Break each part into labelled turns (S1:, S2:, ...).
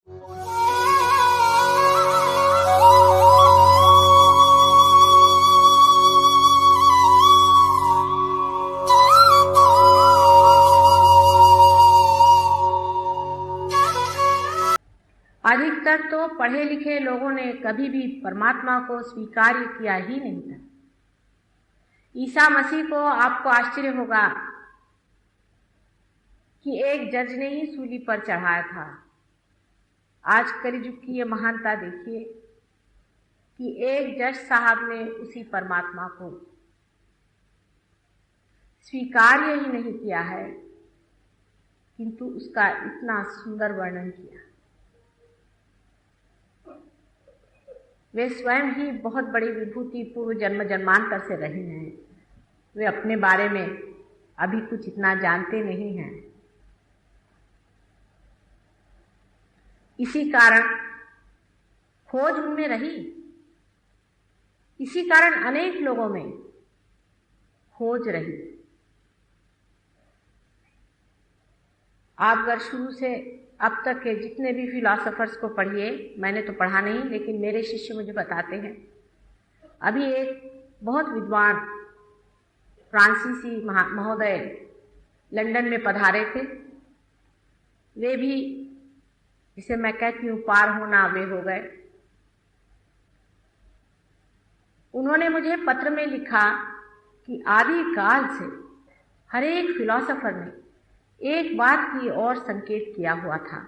S1: अधिकतर तो पढ़े लिखे लोगों ने कभी भी परमात्मा को स्वीकार किया ही नहीं था। ईसा मसीह को आपको आश्चर्य होगा कि एक जज ने ही सूली पर चढ़ाया था। आज कलियुग की ये महानता देखिए कि एक जज साहब ने उसी परमात्मा को स्वीकार ही नहीं किया है, किंतु उसका इतना सुंदर वर्णन किया। वे स्वयं ही बहुत बड़ी विभूति पूर्व जन्म जन्मांतर से रही हैं। वे अपने बारे में अभी कुछ इतना जानते नहीं हैं। इसी कारण खोज उनमें रही, इसी कारण अनेक लोगों में खोज रही। आप अगर शुरू से अब तक के जितने भी फिलॉसफर्स को पढ़िए, मैंने तो पढ़ा नहीं लेकिन मेरे शिष्य मुझे बताते हैं, अभी एक बहुत विद्वान फ्रांसीसी महोदय लंदन में पधारे थे। वे भी, जिसे मैं कहती हूँ पार होना, वे हो गए। उन्होंने मुझे पत्र में लिखा कि आदि काल से हर एक फिलॉसफर ने एक बात की ओर संकेत किया हुआ था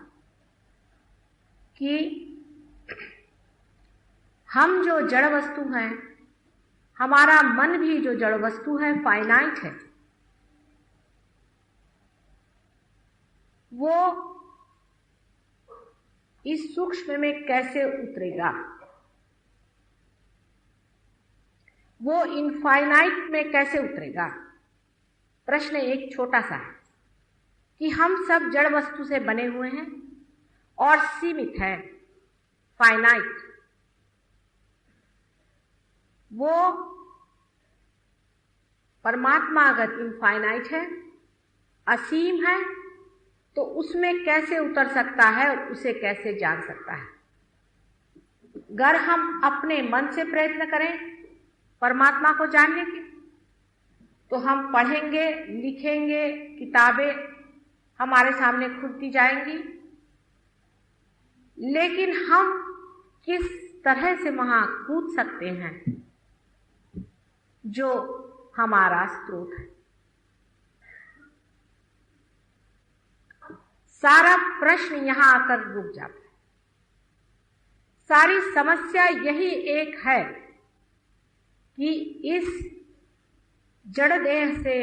S1: कि हम जो जड़ वस्तु हैं, हमारा मन भी जो जड़ वस्तु है, फाइनाइट है, वो इस सूक्ष्म में कैसे उतरेगा, वो इनफाइनाइट में कैसे उतरेगा। प्रश्न एक छोटा सा है कि हम सब जड़ वस्तु से बने हुए हैं और सीमित हैं, फाइनाइट। वो परमात्मा अगर इनफाइनाइट है, असीम है, तो उसमें कैसे उतर सकता है और उसे कैसे जान सकता है। अगर हम अपने मन से प्रयत्न करें परमात्मा को जानने के, तो हम पढ़ेंगे, लिखेंगे, किताबें हमारे सामने खुलती जाएंगी, लेकिन हम किस तरह से वहां कूद सकते हैं जो हमारा स्रोत है। सारा प्रश्न यहां आकर रुक जाता है। सारी समस्या यही एक है कि इस जड़ देह से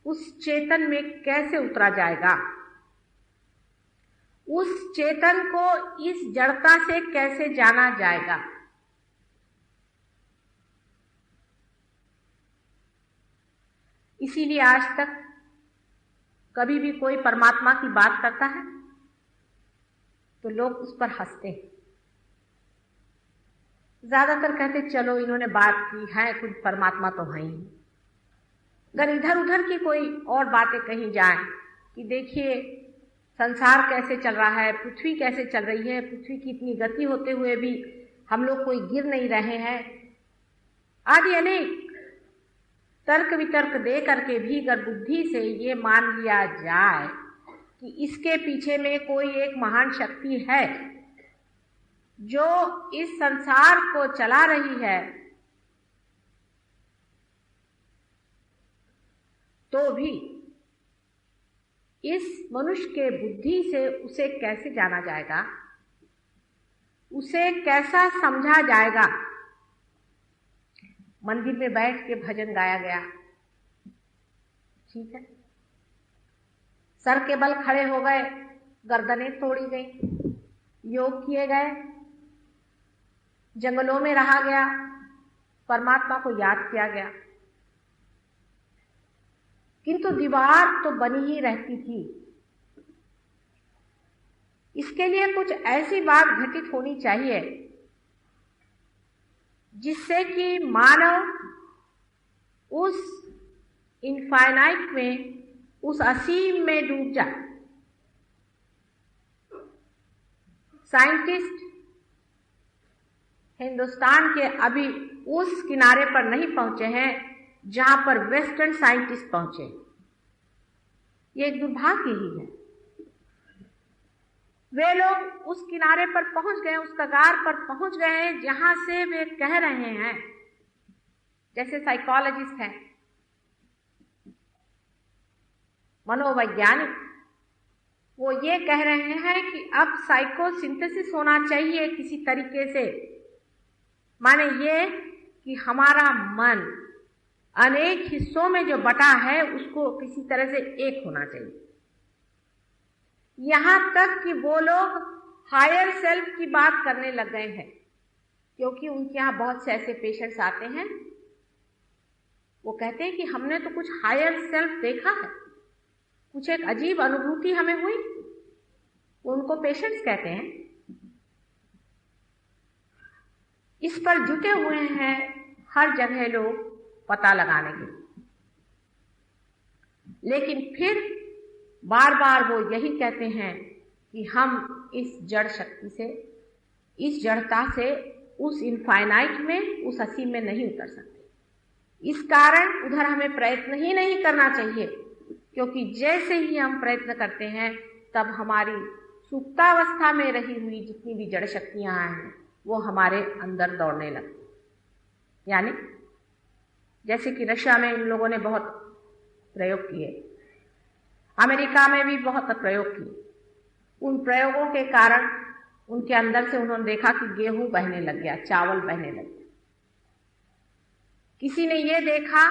S1: उस चेतन में कैसे उतरा जाएगा, उस चेतन को इस जड़ता से कैसे जाना जाएगा। इसीलिए आज तक कभी भी कोई परमात्मा की बात करता है तो लोग उस पर हंसते हैं। ज्यादातर कहते चलो इन्होंने बात की है, कुछ परमात्मा तो है ही। अगर इधर उधर की कोई और बातें कही जाएं कि देखिए संसार कैसे चल रहा है, पृथ्वी कैसे चल रही है, पृथ्वी की इतनी गति होते हुए भी हम लोग कोई गिर नहीं रहे हैं, आदि अनेक तर्क वितर्क दे करके भी अगर बुद्धि से ये मान लिया जाए कि इसके पीछे में कोई एक महान शक्ति है जो इस संसार को चला रही है, तो भी इस मनुष्य के बुद्धि से उसे कैसे जाना जाएगा, उसे कैसा समझा जाएगा। मंदिर में बैठ के भजन गाया गया, ठीक है, सर के बल खड़े हो गए, गर्दनें तोड़ी गई, योग किए गए, जंगलों में रहा गया, परमात्मा को याद किया गया, किंतु दीवार तो बनी ही रहती थी। इसके लिए कुछ ऐसी बात घटित होनी चाहिए जिससे कि मानव उस इनफाइनाइट में, उस असीम में डूब जाए। साइंटिस्ट हिंदुस्तान के अभी उस किनारे पर नहीं पहुंचे हैं जहां पर वेस्टर्न साइंटिस्ट पहुंचे। ये एक दुर्भाग्य ही है। वे लोग उस किनारे पर पहुंच गए, उस कगार पर पहुंच गए हैं जहां से वे कह रहे हैं, जैसे साइकोलॉजिस्ट हैं, मनोवैज्ञानिक, वो ये कह रहे हैं कि अब साइकोसिंथेसिस होना चाहिए किसी तरीके से। माने ये कि हमारा मन अनेक हिस्सों में जो बटा है उसको किसी तरह से एक होना चाहिए। यहां तक कि वो लोग हायर सेल्फ की बात करने लग गए हैं, क्योंकि उनके यहां बहुत से ऐसे पेशेंट्स आते हैं, वो कहते हैं कि हमने तो कुछ हायर सेल्फ देखा है, कुछ एक अजीब अनुभूति हमें हुई। उनको पेशेंट्स कहते हैं। इस पर जुटे हुए हैं हर जगह लोग पता लगाने के, लेकिन फिर बार बार वो यही कहते हैं कि हम इस जड़ शक्ति से, इस जड़ता से उस इनफाइनाइट में, उस असीम में नहीं उतर सकते। इस कारण उधर हमें प्रयत्न ही नहीं करना चाहिए, क्योंकि जैसे ही हम प्रयत्न करते हैं तब हमारी सुप्तावस्था में रही हुई जितनी भी जड़ शक्तियां हैं वो हमारे अंदर दौड़ने लगती। यानी जैसे कि रशिया में इन लोगों ने बहुत प्रयोग किए, अमेरिका में भी बहुत प्रयोग किए। उन प्रयोगों के कारण उनके अंदर से उन्होंने देखा कि गेहूं बहने लग गया, चावल बहने लग गया। किसी ने ये देखा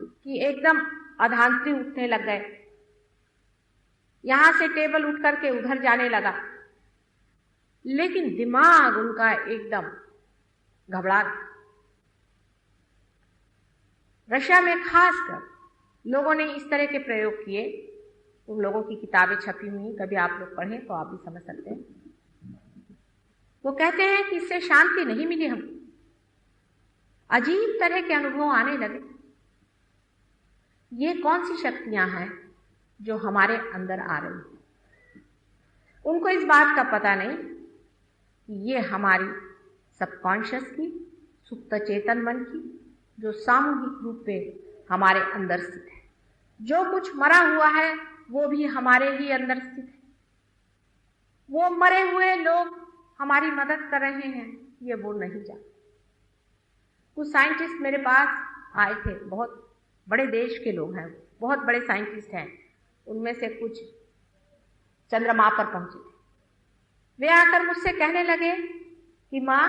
S1: कि एकदम अधांतरी उठने लग गए, यहां से टेबल उठ करके उधर जाने लगा, लेकिन दिमाग उनका एकदम घबरा गया। रशिया में खासकर लोगों ने इस तरह के प्रयोग किए। उन लोगों की किताबें छपी हुई, कभी आप लोग पढ़ें तो आप भी समझ सकते हैं। वो कहते हैं कि इससे शांति नहीं मिली, हमको अजीब तरह के अनुभव आने लगे। ये कौन सी शक्तियां हैं जो हमारे अंदर आ रही हैं? उनको इस बात का पता नहीं कि ये हमारी सबकॉन्शियस की, सुप्त चेतन मन की, जो सामूहिक रूप पे हमारे अंदर स्थित है। जो कुछ मरा हुआ है वो भी हमारे ही अंदर स्थित है। वो मरे हुए लोग हमारी मदद कर रहे हैं, ये वो नहीं जानते। कुछ साइंटिस्ट मेरे पास आए थे, बहुत बड़े देश के लोग हैं, बहुत बड़े साइंटिस्ट हैं। उनमें से कुछ चंद्रमा पर पहुंचे थे। वे आकर मुझसे कहने लगे कि माँ,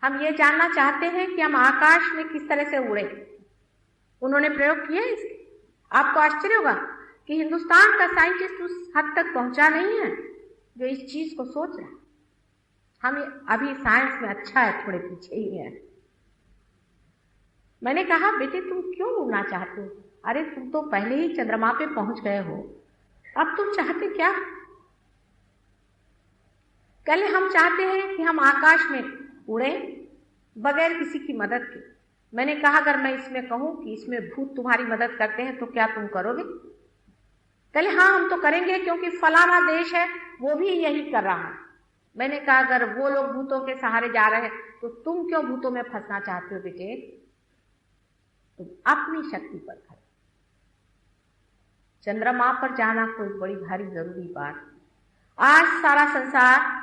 S1: हम ये जानना चाहते हैं कि हम आकाश में किस तरह से उड़े। उन्होंने प्रयोग किया इसके। आपको आश्चर्य होगा कि हिंदुस्तान का साइंटिस्ट उस हद तक पहुंचा नहीं है जो इस चीज को सोच रहा है। हम अभी साइंस में अच्छा है, थोड़े पीछे ही हैं। मैंने कहा, बेटे तुम क्यों उड़ना चाहते हो? अरे तुम तो पहले ही चंद्रमा पे पहुंच गए हो, अब तुम चाहते क्या? कल हम चाहते हैं कि हम आकाश में उड़े बगैर किसी की मदद के। मैंने कहा, अगर मैं इसमें कहूं कि इसमें भूत तुम्हारी मदद करते हैं तो क्या तुम करोगे? कहले, हाँ हम तो करेंगे, क्योंकि फलाना देश है वो भी यही कर रहा है। मैंने कहा, अगर वो लोग भूतों के सहारे जा रहे हैं तो तुम क्यों भूतों में फंसना चाहते हो? बेटे तुम अपनी शक्ति पर खड़े। चंद्रमा पर जाना कोई बड़ी भारी जरूरी बात। आज सारा संसार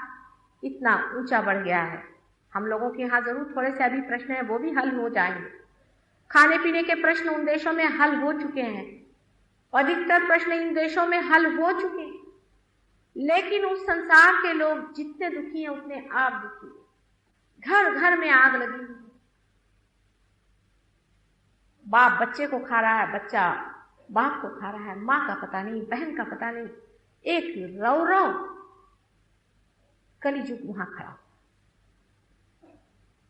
S1: इतना ऊंचा बढ़ गया है, हम लोगों के यहाँ जरूर थोड़े से अभी प्रश्न है, वो भी हल हो जाएंगे। खाने पीने के प्रश्न उन देशों में हल हो चुके हैं, अधिकतर प्रश्न इन देशों में हल हो चुके हैं, लेकिन उस संसार के लोग जितने दुखी हैं उतने आप दुखी हैं। घर घर में आग लगी हुई है। बाप बच्चे को खा रहा है, बच्चा बाप को खा रहा है, माँ का पता नहीं, बहन का पता नहीं, एक रव रव कलिजुग वहां खड़ा।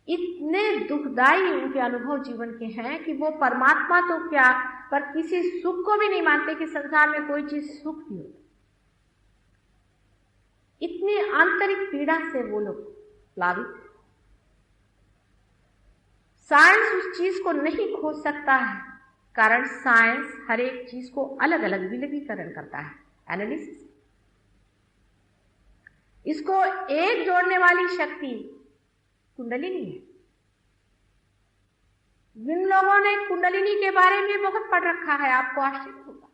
S1: इतने दुखदायी उनके अनुभव जीवन के हैं कि वो परमात्मा तो क्या, पर किसी सुख को भी नहीं मानते कि संसार में कोई चीज सुख भी हो। इतनी आंतरिक पीड़ा से वो लोग प्लावित। साइंस उस चीज को नहीं खोज सकता है, कारण साइंस हर एक चीज को अलग अलग विलगीकरण करता है, एनालिसिस। इसको एक जोड़ने वाली शक्ति कुंडलिनी है। जिन लोगों ने कुंडलिनी के बारे में बहुत पढ़ रखा है, आपको आश्चर्य होगा,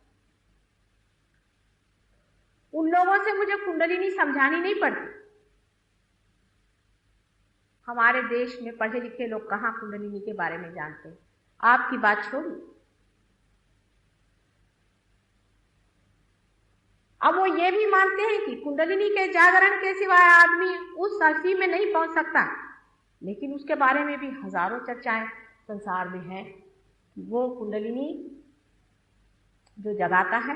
S1: उन लोगों से मुझे कुंडलिनी समझानी नहीं पड़ती। हमारे देश में पढ़े लिखे लोग कहाँ कुंडलिनी के बारे में जानते हैं। आपकी बात छोड़िए, अब वो ये भी मानते हैं कि कुंडलिनी के जागरण के सिवाय आदमी उस शक्ति में नहीं पहुंच सकता, लेकिन उसके बारे में भी हजारों चर्चाएं संसार में है कि वो कुंडलिनी जो जगाता है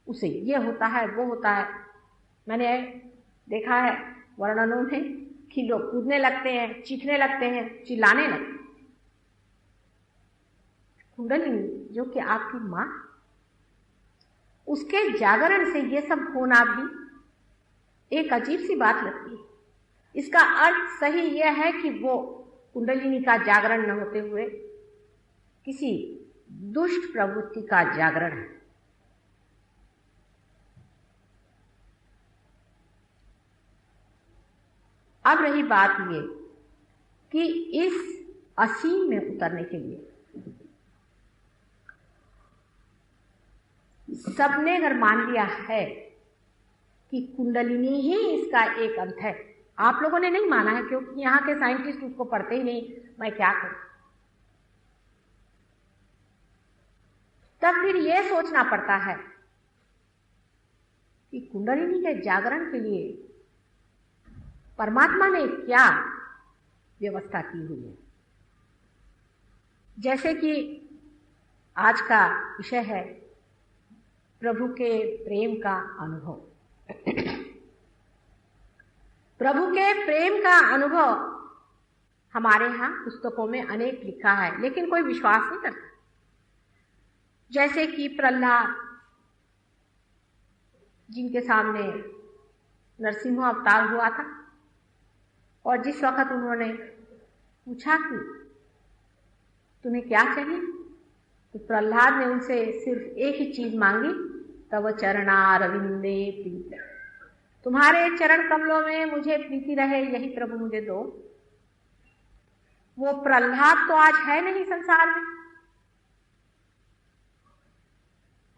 S1: उसे ये होता है वो होता है। मैंने देखा है वर्णनों में कि लोग कूदने लगते हैं, चीखने लगते हैं, चिल्लाने लगते हैं। कुंडलिनी जो कि आपकी माँ, उसके जागरण से ये सब होना भी एक अजीब सी बात लगती है। इसका अर्थ सही यह है कि वो कुंडलिनी का जागरण न होते हुए किसी दुष्ट प्रवृत्ति का जागरण है। अब रही बात ये कि इस असीम में उतरने के लिए सबने अगर मान लिया है कि कुंडलिनी ही इसका एक अंत है। आप लोगों ने नहीं माना है क्योंकि यहाँ के साइंटिस्ट उसको पढ़ते ही नहीं, मैं क्या करूं। तब फिर यह सोचना पड़ता है कि कुंडलिनी के जागरण के लिए परमात्मा ने क्या व्यवस्था की हुई है। जैसे कि आज का विषय है प्रभु के प्रेम का अनुभव। प्रभु के प्रेम का अनुभव हमारे यहाँ पुस्तकों में अनेक लिखा है, लेकिन कोई विश्वास नहीं करता। जैसे कि प्रहलाद, जिनके सामने नरसिंह अवतार हुआ था और जिस वक्त उन्होंने पूछा कि तुम्हें क्या चाहिए, तो प्रहलाद ने उनसे सिर्फ एक ही चीज मांगी, तव चरणारविंदे प्रीति, तुम्हारे चरण कमलों में मुझे प्रीति रहे, यही प्रभु मुझे दो। वो प्रहलाद तो आज है नहीं संसार में,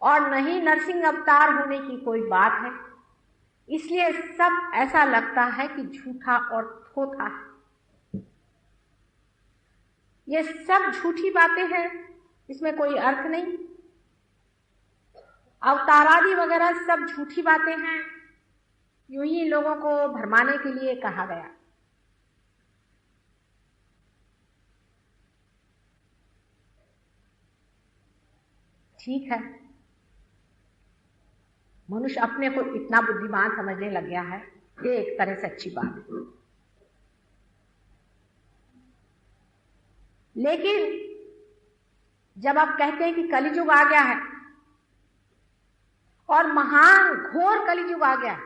S1: और नहीं नरसिंह अवतार होने की कोई बात है। इसलिए सब ऐसा लगता है कि झूठा और थोथा है। ये सब झूठी बातें हैं, इसमें कोई अर्थ नहीं। अवतारादि वगैरह सब झूठी बातें हैं, यूं ही लोगों को भरमाने के लिए कहा गया। ठीक है, मनुष्य अपने को इतना बुद्धिमान समझने लग गया है, ये एक तरह से अच्छी बात है। लेकिन जब आप कहते हैं कि कलियुग आ गया है और महान घोर कलियुग आ गया,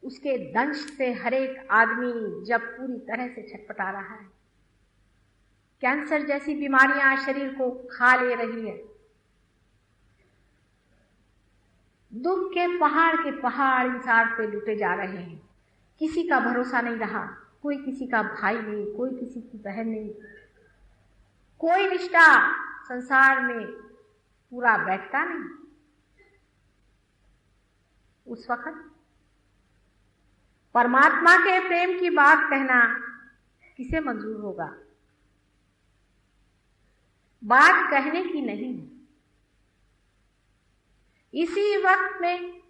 S1: उसके दंश से हरेक आदमी जब पूरी तरह से छटपटा रहा है, कैंसर जैसी बीमारियां शरीर को खा ले रही है, दुख के पहाड़ इंसान पे लुटे जा रहे हैं, किसी का भरोसा नहीं रहा, कोई किसी का भाई नहीं, कोई किसी की बहन नहीं, कोई रिश्ता संसार में पूरा बैठता नहीं। उस वक्त परमात्मा के प्रेम की बात कहना किसे मंजूर होगा? बात कहने की नहीं है। इसी वक्त में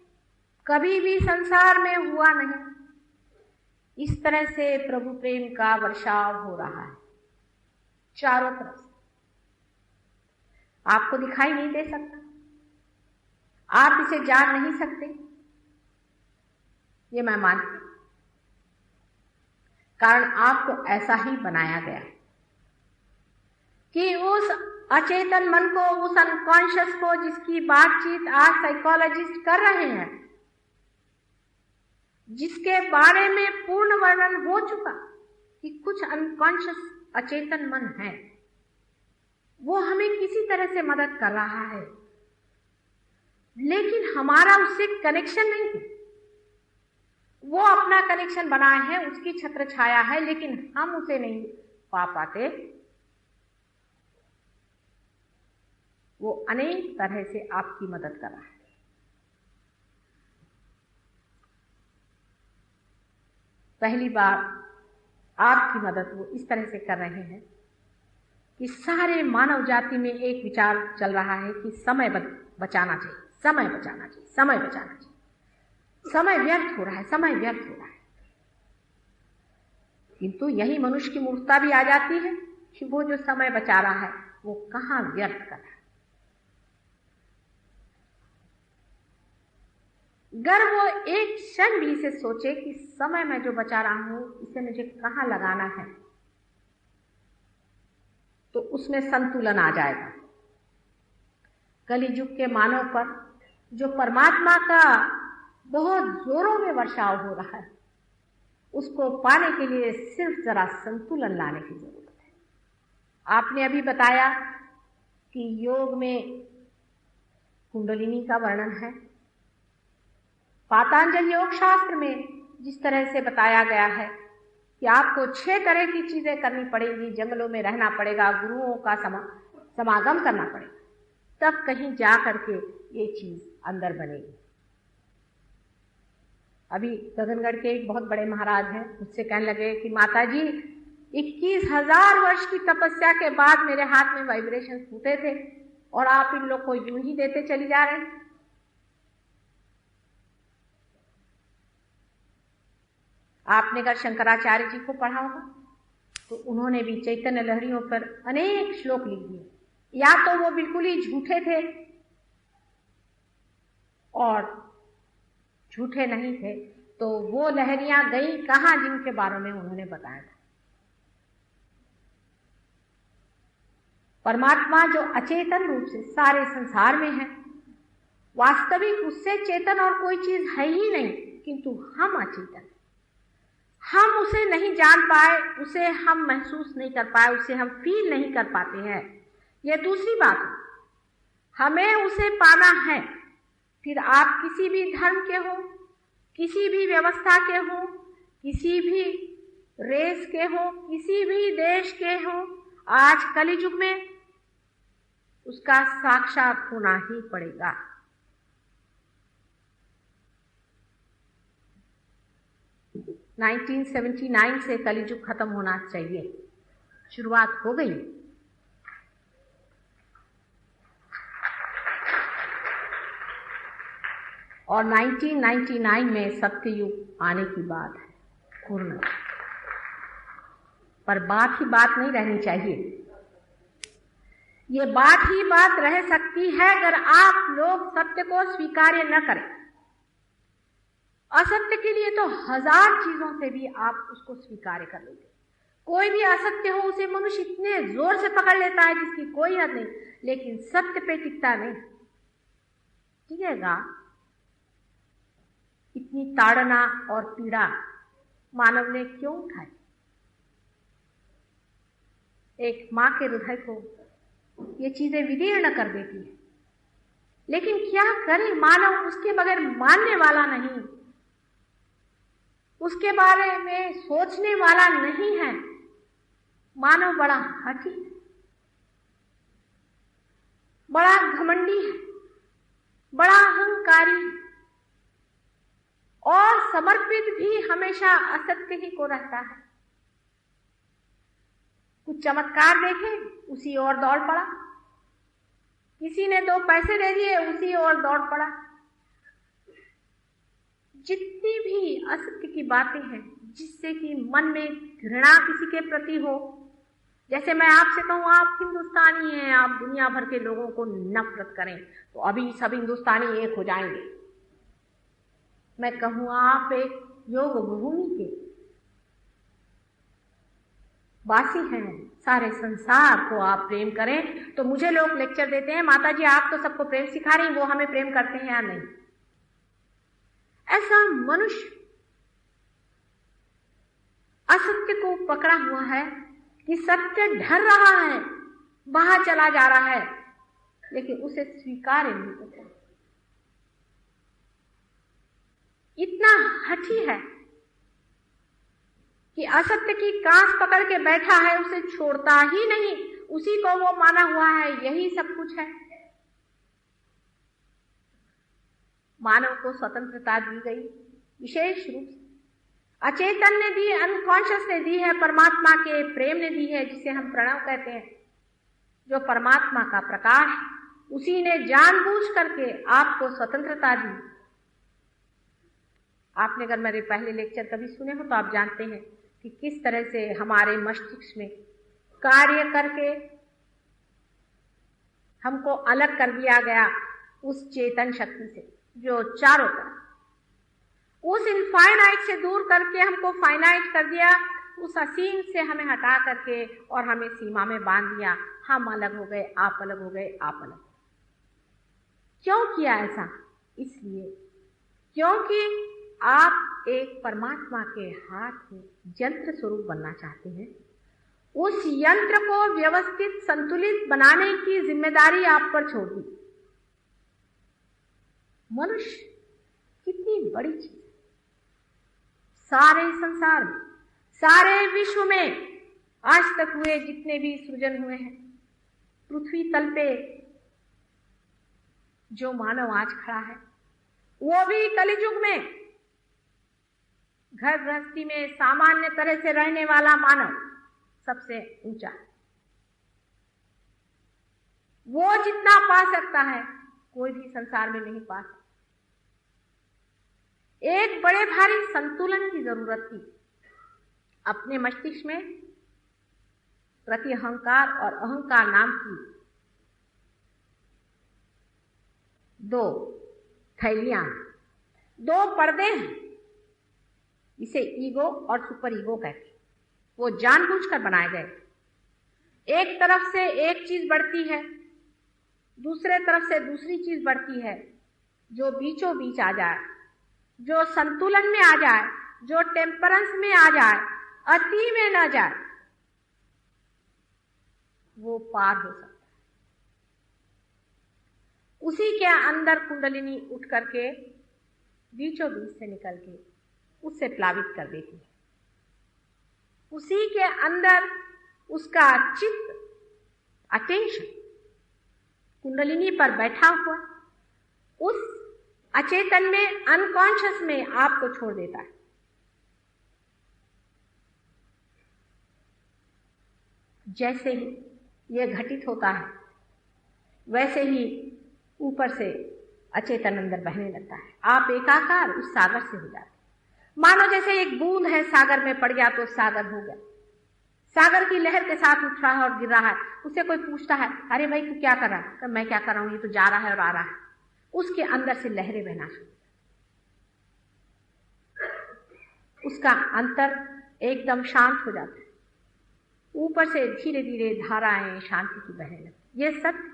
S1: कभी भी संसार में हुआ नहीं, इस तरह से प्रभु प्रेम का वर्षाव हो रहा है चारों तरफ से। आपको दिखाई नहीं दे सकता, आप इसे जान नहीं सकते, ये मैं मानती हूं, कारण आपको ऐसा ही बनाया गया है कि उस अचेतन मन को, उस अनकॉन्शियस को, जिसकी बातचीत आज साइकोलॉजिस्ट कर रहे हैं, जिसके बारे में पूर्ण वर्णन हो चुका कि कुछ अनकॉन्शियस अचेतन मन है, वो हमें किसी तरह से मदद कर रहा है। लेकिन हमारा उससे कनेक्शन नहीं है। वो अपना कनेक्शन बनाए हैं, उसकी छत्र छाया है, लेकिन हम उसे नहीं पा पाते। वो अनेक तरह से आपकी मदद कर रहा है। पहली बार आपकी मदद वो इस तरह से कर रहे हैं कि सारे मानव जाति में एक विचार चल रहा है कि समय बचाना चाहिए, समय बचाना चाहिए, समय बचाना चाहिए। समय व्यर्थ हो रहा है, समय व्यर्थ हो रहा है। किंतु यही मनुष्य की मूर्खता भी आ जाती है कि वो जो समय बचा रहा है वो कहाँ व्यर्थ कर रहा है। अगर वो एक क्षण भी इसे सोचे कि समय मैं जो बचा रहा हूं इसे मुझे कहाँ लगाना है, तो उसमें संतुलन आ जाएगा। कलियुग के मानव पर जो परमात्मा का बहुत जोरों में वर्षाव हो रहा है, उसको पाने के लिए सिर्फ जरा संतुलन लाने की जरूरत है। आपने अभी बताया कि योग में कुंडलिनी का वर्णन है। पातंजलि योग शास्त्र में जिस तरह से बताया गया है कि आपको 6 तरह की चीजें करनी पड़ेगी, जंगलों में रहना पड़ेगा, गुरुओं का समागम करना पड़ेगा, तब कहीं जा करके ये चीज अंदर बनेगी। अभी गगनगढ़ के एक बहुत बड़े महाराज हैं, मुझसे कहने लगे कि माता जी 21,000 वर्ष की तपस्या के बाद मेरे हाथ में वाइब्रेशन फूटे थे और आप इन लोग को यूं ही देते चली जा रहे हैं। आपने अगर शंकराचार्य जी को पढ़ा होगा तो उन्होंने भी चैतन्य लहरियों पर अनेक श्लोक लिख दिए। या तो वो बिल्कुल ही झूठे थे और झूठे नहीं थे, तो वो लहरियां गई कहां जिनके बारे में उन्होंने बताया था। परमात्मा जो अचेतन रूप से सारे संसार में है, वास्तविक उससे चेतन और कोई चीज है ही नहीं, किंतु हम अचेतन, हम उसे नहीं जान पाए, उसे हम महसूस नहीं कर पाए, उसे हम फील नहीं कर पाते हैं। यह दूसरी बात है। हमें उसे पाना है। फिर आप किसी भी धर्म के हो, किसी भी व्यवस्था के हो, किसी भी रेस के हो, किसी भी देश के हो, आज कलियुग में उसका साक्षात होना ही पड़ेगा। – 1979 से कलियुग खत्म होना चाहिए, शुरुआत हो गई। और 1999 में सत्ययुग आने की बात है पूर्ण। पर बात ही बात नहीं रहनी चाहिए। ये बात ही बात रह सकती है अगर आप लोग सत्य को स्वीकार्य न करें। असत्य के लिए तो 1000 चीजों से भी आप उसको स्वीकार कर लेते। कोई भी असत्य हो उसे मनुष्य इतने जोर से पकड़ लेता है जिसकी कोई हद नहीं, लेकिन सत्य पे टिकता नहीं। टिकेगा? इतनी ताड़ना और पीड़ा मानव ने क्यों उठाई? एक मां के हृदय को ये चीजें विदीर्ण कर देती है, लेकिन क्या करे, मानव उसके बगैर मानने वाला नहीं, उसके बारे में सोचने वाला नहीं है। मानव बड़ा हठी, बड़ा घमंडी है, बड़ा अहंकारी और समर्पित भी हमेशा असत्य ही को रहता है। कुछ चमत्कार देखे उसी ओर दौड़ पड़ा, किसी ने 2 पैसे दे दिए उसी ओर दौड़ पड़ा। जितनी भी असत्य की बातें हैं जिससे कि मन में घृणा किसी के प्रति हो, जैसे मैं आपसे कहूं आप हिंदुस्तानी हैं, आप दुनिया भर के लोगों को नफरत करें तो अभी सब हिंदुस्तानी एक हो जाएंगे। मैं कहूं आप एक योग भूमि के वासी हैं, सारे संसार को आप प्रेम करें, तो मुझे लोग लेक्चर देते हैं माता जी आप तो सबको प्रेम सिखा रही, वो हमें प्रेम करते हैं या नहीं। ऐसा मनुष्य असत्य को पकड़ा हुआ है कि सत्य ढल रहा है, बाहर चला जा रहा है, लेकिन उसे स्वीकार नहीं करता। इतना हठी है कि असत्य की कांस पकड़ के बैठा है, उसे छोड़ता ही नहीं, उसी को वो माना हुआ है यही सब कुछ है। मानव को स्वतंत्रता दी गई विशेष रूप से, अचेतन ने दी, अनकॉन्शियस ने दी है, परमात्मा के प्रेम ने दी है, जिसे हम प्रणव कहते हैं, जो परमात्मा का प्रकाश, उसी ने जानबूझ करके आपको स्वतंत्रता दी। आपने अगर मेरे पहले लेक्चर कभी सुने हो तो आप जानते हैं कि किस तरह से हमारे मस्तिष्क में कार्य करके हमको अलग कर दिया गया उस चेतन शक्ति से जो चारों तरफ, उस इनफाइनाइट से दूर करके हमको फाइनाइट कर दिया, उस असीम से हमें हटा करके और हमें सीमा में बांध दिया। हम अलग हो गए, आप अलग हो गए, आप अलग। क्यों किया ऐसा? इसलिए क्योंकि आप एक परमात्मा के हाथ में यंत्र स्वरूप बनना चाहते हैं। उस यंत्र को व्यवस्थित संतुलित बनाने की जिम्मेदारी आप पर छोड़ दी। मनुष्य कितनी बड़ी चीज है। सारे संसार में, सारे विश्व में आज तक हुए जितने भी सृजन हुए हैं, पृथ्वी तल पे जो मानव आज खड़ा है, वो भी कलियुग में घर गृहस्थी में सामान्य तरह से रहने वाला मानव सबसे ऊंचा है। वो जितना पा सकता है कोई भी संसार में नहीं पा सकता। एक बड़े भारी संतुलन की जरूरत थी। अपने मस्तिष्क में प्रति अहंकार और अहंकार नाम की दो थैलियां, दो पर्दे हैं, इसे ईगो और सुपर ईगो कहते हैं। वो जानबूझकर बनाए गए। एक तरफ से एक चीज बढ़ती है, दूसरे तरफ से दूसरी चीज बढ़ती है, जो बीचों बीच आ जाए, जो संतुलन में आ जाए, जो टेम्परेंस में आ जाए, अति में न जाए, वो पार हो सकता है। उसी के अंदर कुंडलिनी उठ करके बीचों बीच से निकल के उससे प्लावित कर देती है। उसी के अंदर उसका चित्त, अटेंशन कुंडलिनी पर बैठा हुआ उस अचेतन में, अनकॉन्शियस में आपको छोड़ देता है। जैसे ही यह घटित होता है वैसे ही ऊपर से अचेतन अंदर बहने लगता है। आप एकाकार उस सागर से हो जाते। मानो जैसे एक बूंद है सागर में पड़ गया तो सागर हो गया। सागर की लहर के साथ उठ रहा है और गिर रहा है। उससे कोई पूछता है, अरे भाई तू क्या कर रहा है? मैं क्या कर रहा हूं, ये तो जा रहा है और आ रहा है। उसके अंदर से लहरें बहना शुरू, उसका अंतर एकदम शांत हो जाता है। ऊपर से धीरे धीरे धाराएं शांति की बहने लगती। ये सत्य,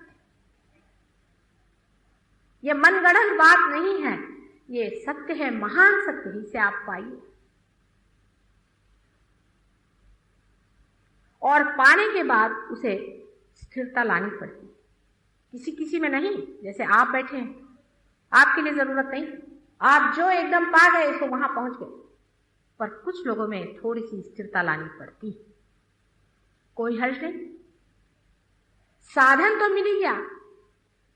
S1: ये मनगढ़ंत बात नहीं है, ये सत्य है, महान सत्य ही से आप पाइए। और पाने के बाद उसे स्थिरता लानी पड़ती। किसी किसी में नहीं, जैसे आप बैठे हैं, आपके लिए जरूरत नहीं, आप जो एकदम पा गए तो वहां पहुंच गए। पर कुछ लोगों में थोड़ी सी स्थिरता लानी पड़ती। कोई हर्ज नहीं, साधन तो मिल गया,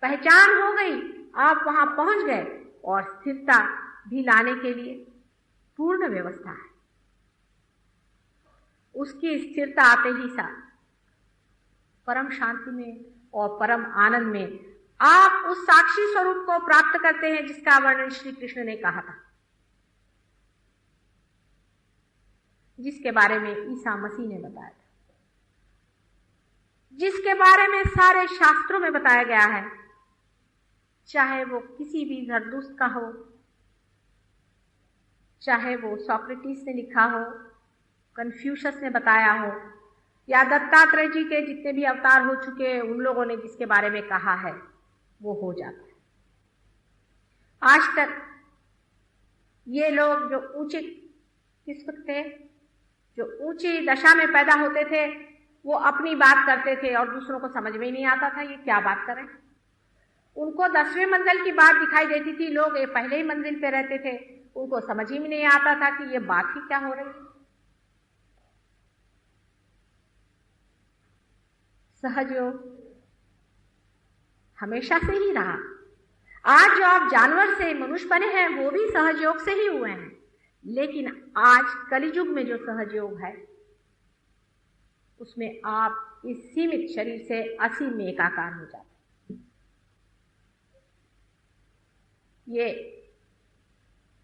S1: पहचान हो गई, आप वहां पहुंच गए और स्थिरता भी लाने के लिए पूर्ण व्यवस्था है। उसकी स्थिरता आते ही साथ परम शांति में और परम आनंद में आप उस साक्षी स्वरूप को प्राप्त करते हैं जिसका वर्णन श्री कृष्ण ने कहा था, जिसके बारे में ईसा मसीह ने बताया था, जिसके बारे में सारे शास्त्रों में बताया गया है। चाहे वो किसी भी जरदुश्त का हो, चाहे वो सोक्रेटिस ने लिखा हो, कन्फ्यूशस ने बताया हो, या दत्तात्रेय जी के जितने भी अवतार हो चुके उन लोगों ने जिसके बारे में कहा है, वो हो जाता है। आज तक ये लोग जो ऊंचे किस्म थे, जो ऊंची दशा में पैदा होते थे, वो अपनी बात करते थे और दूसरों को समझ में ही नहीं आता था ये क्या बात करें। उनको 10वें मंजिल की बात दिखाई देती थी, लोग पहले ही मंजिल पे रहते थे, उनको समझ ही में नहीं आता था कि ये बात ही क्या हो रही है। सहयोग हमेशा से ही रहा। आज जो आप जानवर से मनुष्य बने हैं वो भी सहयोग से ही हुए हैं, लेकिन आज कलियुग में जो सहयोग है उसमें आप इस सीमित शरीर से असीम में एकाकार हो जाते हैं। ये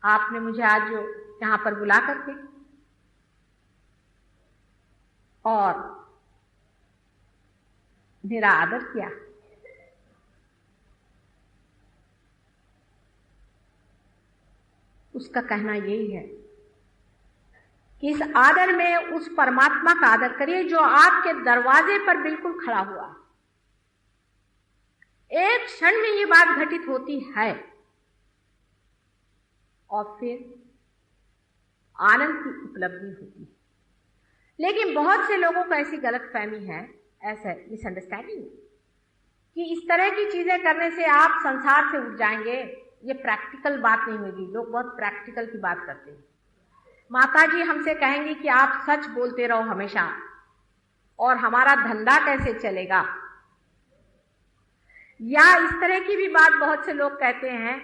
S1: आपने मुझे आज जो यहां पर बुला करके और मेरा आदर किया, उसका कहना यही है कि इस आदर में उस परमात्मा का आदर करिए जो आपके दरवाजे पर बिल्कुल खड़ा हुआ। एक क्षण में ये बात घटित होती है और फिर आनंद की उपलब्धि होती है। लेकिन बहुत से लोगों को ऐसी गलतफहमी है, ऐसा मिसअंडरस्टैंडिंग कि इस तरह की चीजें करने से आप संसार से उठ जाएंगे। ये प्रैक्टिकल बात नहीं होगी। लोग बहुत प्रैक्टिकल की बात करते हैं। माता जी हमसे कहेंगी कि आप सच बोलते रहो हमेशा, और हमारा धंधा कैसे चलेगा। या इस तरह की भी बात बहुत से लोग कहते हैं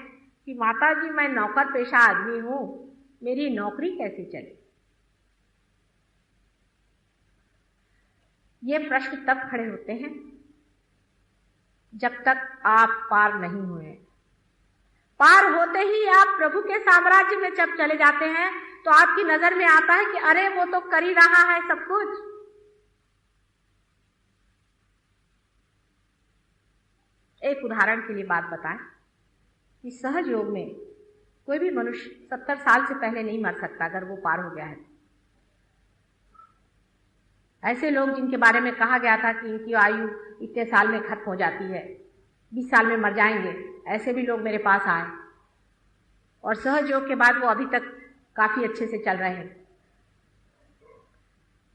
S1: कि माता जी मैं नौकर पेशा आदमी हूं, मेरी नौकरी कैसे चले। ये प्रश्न तब खड़े होते हैं जब तक आप पार नहीं हुए। पार होते ही आप प्रभु के साम्राज्य में जब चले जाते हैं तो आपकी नजर में आता है कि अरे वो तो कर ही रहा है सब कुछ। एक उदाहरण के लिए बात बताएं कि सहज योग में कोई भी मनुष्य 70 साल से पहले नहीं मर सकता अगर वो पार हो गया है। ऐसे लोग जिनके बारे में कहा गया था कि इनकी आयु इतने साल में खत्म हो जाती है, 20 साल में मर जाएंगे, ऐसे भी लोग मेरे पास आए और सहज योग के बाद वो अभी तक काफी अच्छे से चल रहे हैं।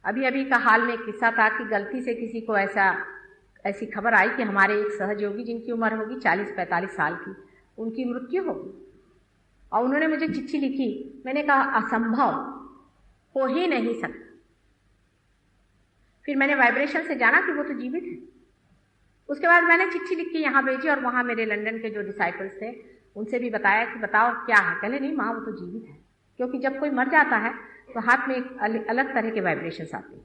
S1: अभी अभी का हाल में एक किस्सा था कि गलती से किसी को ऐसी खबर आई कि हमारे एक सहयोगी जिनकी उम्र होगी 40-45 साल की, उनकी मृत्यु होगी। और उन्होंने मुझे चिट्ठी लिखी। मैंने कहा असंभव, हो ही नहीं सकता। फिर मैंने वाइब्रेशन से जाना कि वो तो जीवित है। उसके बाद मैंने चिट्ठी लिख के यहाँ भेजी और वहां मेरे लंदन के जो डिसाइपल्स थे उनसे भी बताया कि बताओ क्या है। कहले नहीं माँ वो तो जीवित है, क्योंकि जब कोई मर जाता है तो हाथ में एक अलग तरह के वाइब्रेशंस आते हैं।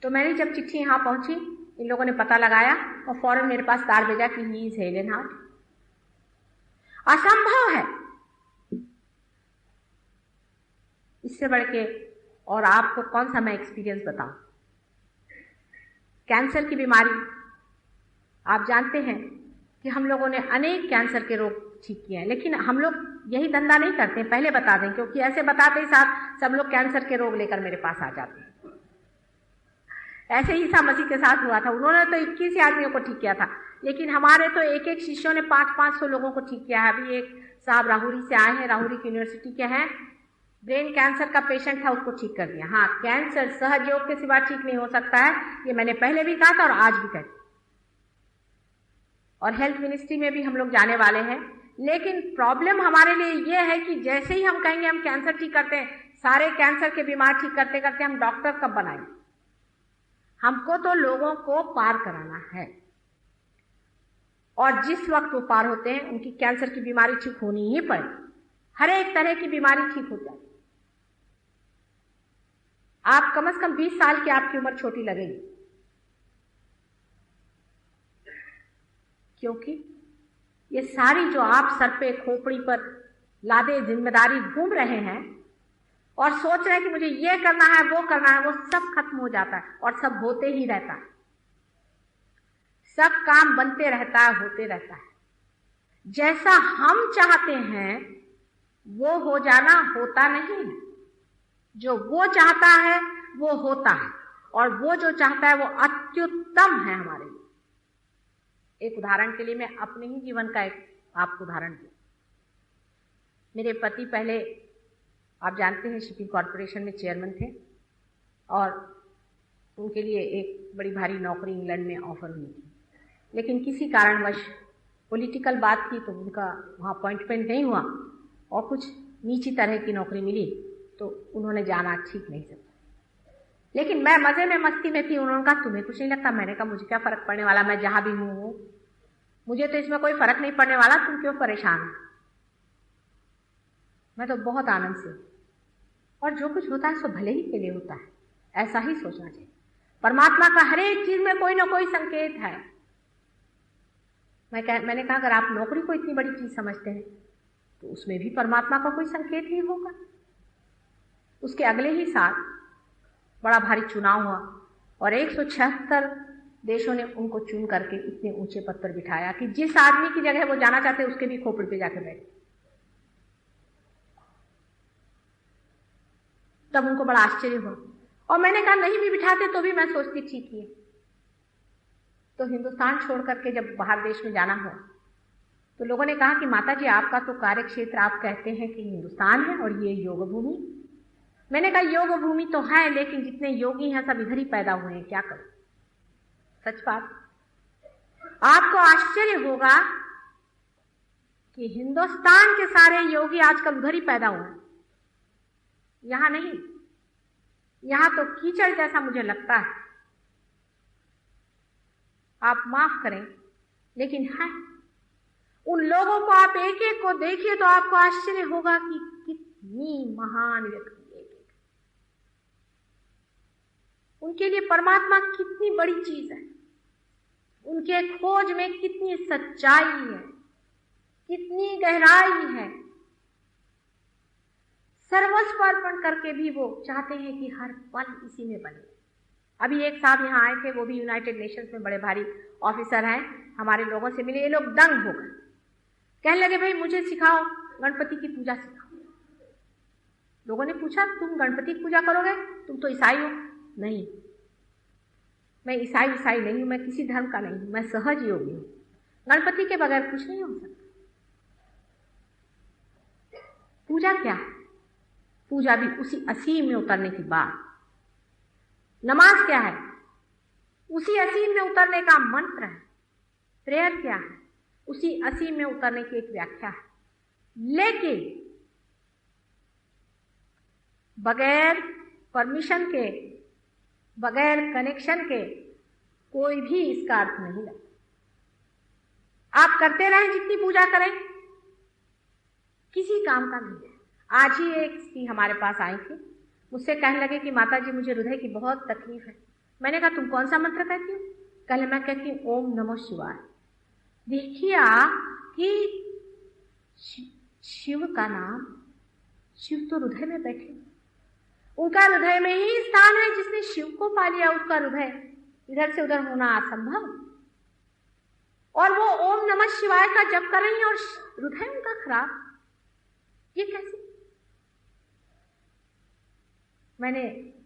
S1: तो मैंने जब चिट्ठी यहाँ पहुंची, इन लोगों ने पता लगाया और फौरन मेरे पास तार भेजा कि ही इज हेलन हार्ट। असंभव है। इससे बढ़ के और आपको कौन सा मैं एक्सपीरियंस बताऊं। कैंसर की बीमारी, आप जानते हैं कि हम लोगों ने अनेक कैंसर के रोग ठीक किए हैं, लेकिन हम लोग यही धंधा नहीं करते। पहले बता दें, क्योंकि ऐसे बताते ही साथ सब लोग कैंसर के रोग लेकर मेरे पास आ जाते हैं। ऐसे ही ईसा मसीह के साथ हुआ था। उन्होंने तो 21 ही आदमियों को ठीक किया था, लेकिन हमारे तो एक एक शिष्यों ने 500-500 लोगों को ठीक किया है। अभी एक साहब राहुरी से आए हैं, राहुरी की यूनिवर्सिटी के हैं, ब्रेन कैंसर का पेशेंट था, उसको ठीक कर दिया। हाँ, कैंसर सहज योग के सिवा ठीक नहीं हो सकता है, ये मैंने पहले भी कहा था और आज भी कहती। और हेल्थ मिनिस्ट्री में भी हम लोग जाने वाले हैं। लेकिन प्रॉब्लम हमारे लिए ये है कि जैसे ही हम कहेंगे हम कैंसर ठीक करते हैं, सारे कैंसर के बीमार ठीक करते करते हम डॉक्टर कब बनाएंगे। हमको तो लोगों को पार कराना है, और जिस वक्त वो पार होते हैं उनकी कैंसर की बीमारी ठीक होनी ही पड़े। हर एक तरह की बीमारी ठीक हो जाए। आप कम से कम 20 साल की आपकी उम्र छोटी लगेगी, क्योंकि ये सारी जो आप सर पे खोपड़ी पर लादे जिम्मेदारी घूम रहे हैं और सोच रहे हैं कि मुझे ये करना है वो करना है, वो सब खत्म हो जाता है और सब होते ही रहता है। सब काम बनते रहता है, होते रहता है। जैसा हम चाहते हैं वो हो जाना होता नहीं है। जो वो चाहता है वो होता है, और वो जो चाहता है वो अत्युत्तम है हमारे लिए। एक उदाहरण के लिए मैं अपने ही जीवन का एक आपको उदाहरण दूं। मेरे पति पहले, आप जानते हैं, शिपिंग कॉरपोरेशन में चेयरमैन थे और उनके लिए एक बड़ी भारी नौकरी इंग्लैंड में ऑफर हुई थी, लेकिन किसी कारणवश पॉलिटिकल बात की तो उनका वहाँ अपॉइंटमेंट नहीं हुआ और कुछ नीची तरह की नौकरी मिली तो उन्होंने जाना ठीक नहीं समझा। लेकिन मैं मजे में मस्ती में थी। उन्होंने कहा तुम्हें कुछ नहीं लगता? मैंने कहा मुझे क्या फर्क पड़ने वाला, मैं जहां भी हूँ मुझे तो इसमें कोई फर्क नहीं पड़ने वाला, तुम क्यों परेशान हो? मैं तो बहुत आनंद से, और जो कुछ होता है सो भले ही के लिए होता है, ऐसा ही सोचना चाहिए। परमात्मा का हर एक चीज में कोई ना कोई संकेत है। मैंने कहा अगर आप नौकरी को इतनी बड़ी चीज समझते हैं तो उसमें भी परमात्मा का कोई संकेत ही होगा। उसके अगले ही साल बड़ा भारी चुनाव हुआ और 176 देशों ने उनको चुन करके इतने ऊंचे पद पर बिठाया कि जिस आदमी की जगह वो जाना चाहते उसके भी खोपड़ी पे जाकर बैठे। तब उनको बड़ा आश्चर्य हुआ और मैंने कहा नहीं भी बिठाते तो भी मैं सोचती ठीक ही है। तो हिंदुस्तान छोड़ करके जब बाहर देश में जाना हो तो लोगों ने कहा कि माता जी आपका तो कार्य क्षेत्र आप कहते हैं कि हिंदुस्तान है और ये योग भूमि। मैंने कहा योग भूमि तो है लेकिन जितने योगी हैं सब इधर ही पैदा हुए हैं, क्या करूं? सच बात। आपको आश्चर्य होगा कि हिंदुस्तान के सारे योगी आजकल उधर ही पैदा हुए, यहां नहीं। यहां तो कीचड़ जैसा मुझे लगता है, आप माफ करें लेकिन है। उन लोगों को आप एक एक को देखिए तो आपको आश्चर्य होगा कि कितनी महान व्यक्ति एक। उनके लिए परमात्मा कितनी बड़ी चीज है, उनके खोज में कितनी सच्चाई है, कितनी गहराई है। सर्वस्व अर्पण करके भी वो चाहते हैं कि हर पल इसी में बने। अभी एक साहब यहाँ आए थे, वो भी यूनाइटेड नेशंस में बड़े भारी ऑफिसर हैं, हमारे लोगों से मिले। ये लोग दंग हो गए, कहने लगे भाई मुझे सिखाओ, गणपति की पूजा सिखाओ। लोगों ने पूछा तुम गणपति की पूजा करोगे? तुम तो ईसाई हो। नहीं, मैं ईसाई नहीं हूं, मैं किसी धर्म का नहीं हूं, मैं सहज योगी हूं। गणपति के बगैर कुछ नहीं हो सकता। पूजा क्या है? पूजा भी उसी असीम में उतरने की बात। नमाज क्या है? उसी असीम में उतरने का मंत्र है। प्रेयर क्या है? उसी असीम में उतरने की एक व्याख्या है। लेकिन बगैर परमिशन के, बगैर कनेक्शन के कोई भी इसका अर्थ नहीं लगता। आप करते रहें जितनी पूजा करें, किसी काम का नहीं है। आज ही एक स्त्री हमारे पास आई थी, मुझसे कहने लगे कि माता जी मुझे हृदय की बहुत तकलीफ है। मैंने कहा तुम कौन सा मंत्र कहती हो? कहले मैं कहती हूँ ओम नमः शिवाय। देखिए आप कि शिव का नाम, शिव तो हृदय में बैठे, उनका हृदय में ही स्थान है। जिसने शिव को पा लिया उसका हृदय इधर से उधर होना असंभव। और वो ओम नमः शिवाय का जप कर रही है और हृदय उनका खराब, ये कैसे? मैंने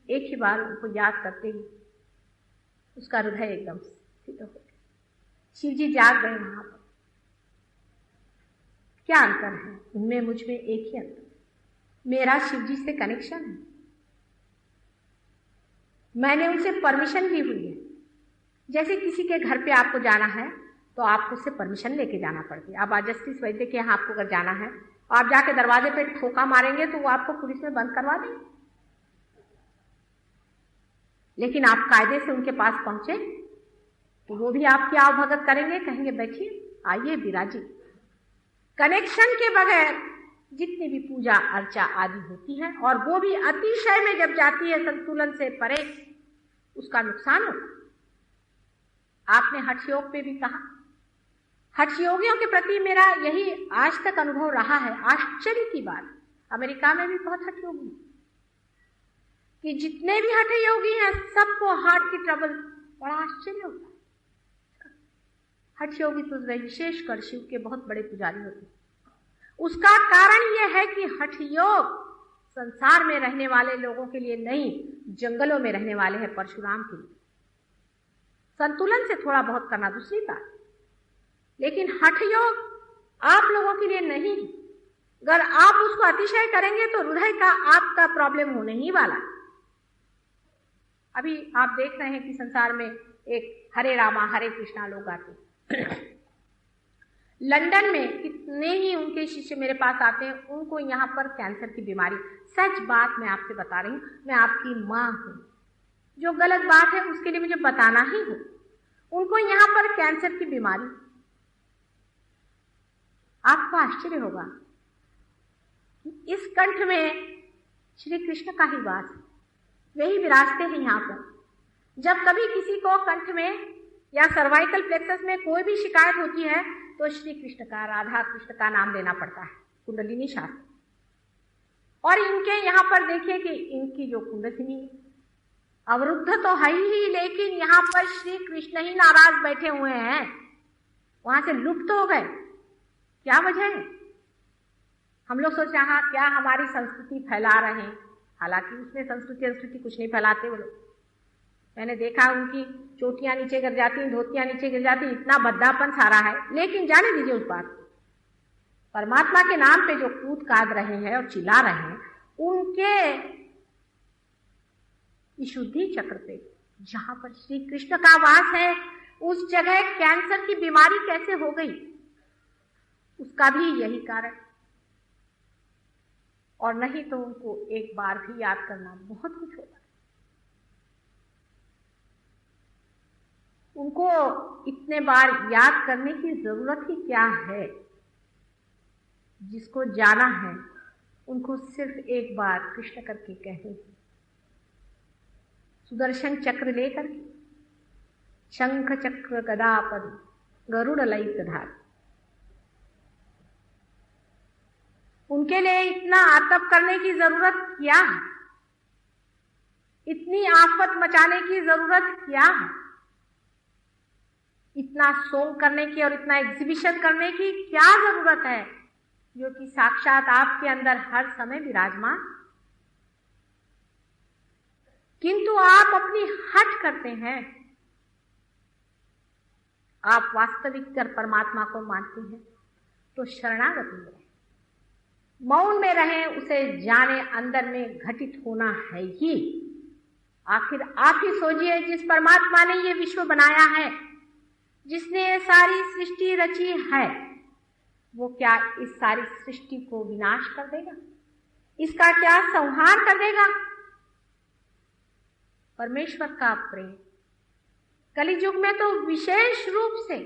S1: एक ही बार उनको याद करते ही उसका हृदय एकदम स्थिर हो गया। शिव जी जाग गए वहां पर। क्या अंतर है उनमें, मुझ में? एक ही अंतर, मेरा शिव जी से कनेक्शन है। मैंने उनसे परमिशन ली हुई है। जैसे किसी के घर पे आपको जाना है तो आपको उससे परमिशन लेके जाना पड़ती है। अब आज जस्टिस वैद्य के यहाँ आपको अगर जाना है, आप जाके दरवाजे पे ठोका मारेंगे तो वो आपको पुलिस में बंद करवा देंगे। लेकिन आप कायदे से उनके पास पहुंचे तो वो भी आपकी आवभगत करेंगे, कहेंगे बैठिए, आइए विराजी। कनेक्शन के बगैर जितनी भी पूजा अर्चा आदि होती है, और वो भी अतिशय में जब जाती है, संतुलन से परे, उसका नुकसान होता। आपने हठ योग पे भी कहा, हठ योगियों के प्रति मेरा यही आज तक अनुभव रहा है। आश्चर्य की बात, अमेरिका में भी बहुत हठ योगी कि जितने भी हठ योगी हैं सबको हार्ट की ट्रबल, बड़ा आश्चर्य होता है। हठ योगी तो विशेषकर शिव के बहुत बड़े पुजारी होते हैं। उसका कारण यह है कि हठ योग संसार में रहने वाले लोगों के लिए नहीं, जंगलों में रहने वाले हैं परशुराम के लिए। संतुलन से थोड़ा बहुत करना दूसरी बात, लेकिन हठ योग आप लोगों के लिए नहीं। अगर आप उसको अतिशय करेंगे तो हृदय का आपका प्रॉब्लम होने ही वाला। अभी आप देख रहे हैं कि संसार में एक हरे रामा हरे कृष्णा लोग आते, लंदन में कितने ही उनके शिष्य मेरे पास आते हैं, उनको यहाँ पर कैंसर की बीमारी, सच बात मैं आपसे बता रही हूँ, मैं आपकी माँ हूँ, जो गलत बात है उसके लिए मुझे बताना ही हो, उनको यहाँ पर कैंसर की बीमारी। आपको आश्चर्य होगा इस कंठ में श्री कृष्ण का ही वास है, वही विराजते हैं यहाँ पर। जब कभी किसी को कंठ में या सर्वाइकल प्लेक्सस में कोई भी शिकायत होती है तो श्री कृष्ण का, राधा कृष्ण का नाम लेना पड़ता है, कुंडलिनी शास्त्र। और इनके यहाँ पर देखिए कि इनकी जो कुंडलिनी अवरुद्ध तो है ही, लेकिन यहाँ पर श्री कृष्ण ही नाराज बैठे हुए हैं, वहां से लुप्त हो गए। क्या वजह है? हम लोग सोच रहे हैं क्या हमारी संस्कृति फैला रहे हैं, हालांकि उसमें संस्कृति कुछ नहीं फैलाते वो लोग। मैंने देखा उनकी चोटियां नीचे गिर जाती, धोतियां नीचे गिर जाती, इतना भद्दापन सारा है। लेकिन जाने दीजिए उस बात को, परमात्मा के नाम पे जो कूद काद रहे हैं और चिल्ला रहे हैं, उनके विशुद्धि चक्र पे जहां पर श्री कृष्ण का वास है, उस जगह कैंसर की बीमारी कैसे हो गई, उसका भी यही कारण। और नहीं तो उनको एक बार भी याद करना बहुत कुछ होगा। उनको इतने बार याद करने की जरूरत ही क्या है? जिसको जाना है उनको सिर्फ एक बार कृष्ण करके कहे, सुदर्शन चक्र लेकर के, शंख चक्र गदा पद गरुड़ ललित धार। उनके लिए इतना आतप करने की जरूरत क्या है? इतनी आफत मचाने की जरूरत क्या है? इतना सोंग करने की और इतना एग्जीबिशन करने की क्या जरूरत है, जो कि साक्षात आपके अंदर हर समय विराजमान। किंतु आप अपनी हट करते हैं, आप वास्तविक कर परमात्मा को मानते हैं तो शरणागति में रहें, मौन में रहें, उसे जाने अंदर में घटित होना है ही। आखिर आप ही सोचिए, जिस परमात्मा ने ये विश्व बनाया है, जिसने ये सारी सृष्टि रची है, वो क्या इस सारी सृष्टि को विनाश कर देगा? इसका क्या संहार कर देगा? परमेश्वर का प्रेम कलियुग में तो विशेष रूप से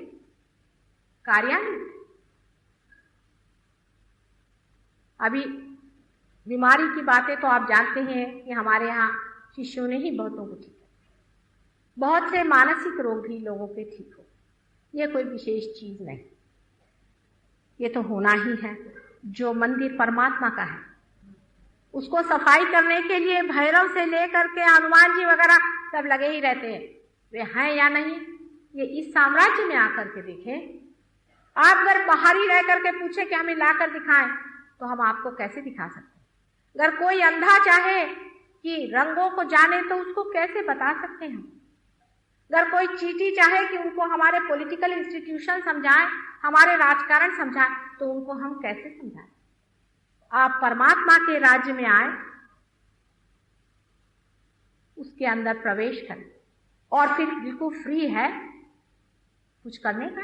S1: कार्यान्वित। अभी बीमारी की बातें तो आप जानते हैं कि हमारे यहाँ शिष्यों ने ही बहुतों को ठीक किया, बहुत से मानसिक रोग भी लोगों के ठीक हो। ये कोई विशेष चीज नहीं, ये तो होना ही है। जो मंदिर परमात्मा का है उसको सफाई करने के लिए भैरव से लेकर के हनुमान जी वगैरह सब लगे ही रहते हैं। वे हैं या नहीं, ये इस साम्राज्य में आकर के देखें। आप अगर बाहरी रह करके पूछे कि हमें ला कर दिखाएं, तो हम आपको कैसे दिखा सकते हैं? अगर कोई अंधा चाहे कि रंगों को जाने तो उसको कैसे बता सकते हैं? अगर कोई चीटी चाहे कि उनको हमारे पॉलिटिकल इंस्टीट्यूशन समझाएं, हमारे राजकारण समझाएं, तो उनको हम कैसे समझाएं? आप परमात्मा के राज्य में आए, उसके अंदर प्रवेश करें और फिर बिल्कुल फ्री है कुछ करने का।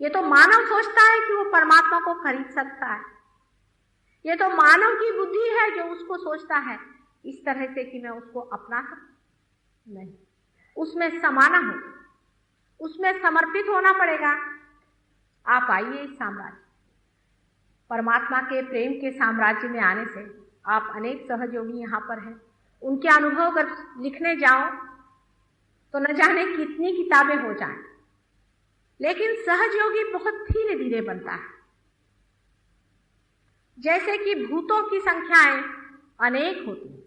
S1: ये तो मानव सोचता है कि वो परमात्मा को खरीद सकता है। ये तो मानव की बुद्धि है जो उसको सोचता है इस तरह से कि मैं उसको अपना सकूं। नहीं, उसमें समाना हो, उसमें समर्पित होना पड़ेगा। आप आइए इस साम्राज्य, परमात्मा के प्रेम के साम्राज्य में आने से आप अनेक सहयोगी यहाँ पर हैं, उनके अनुभव अगर लिखने जाओ तो न जाने कितनी किताबें हो जाएं, लेकिन सहयोगी बहुत धीरे धीरे बनता है। जैसे कि भूतों की संख्याएं अनेक होती हैं।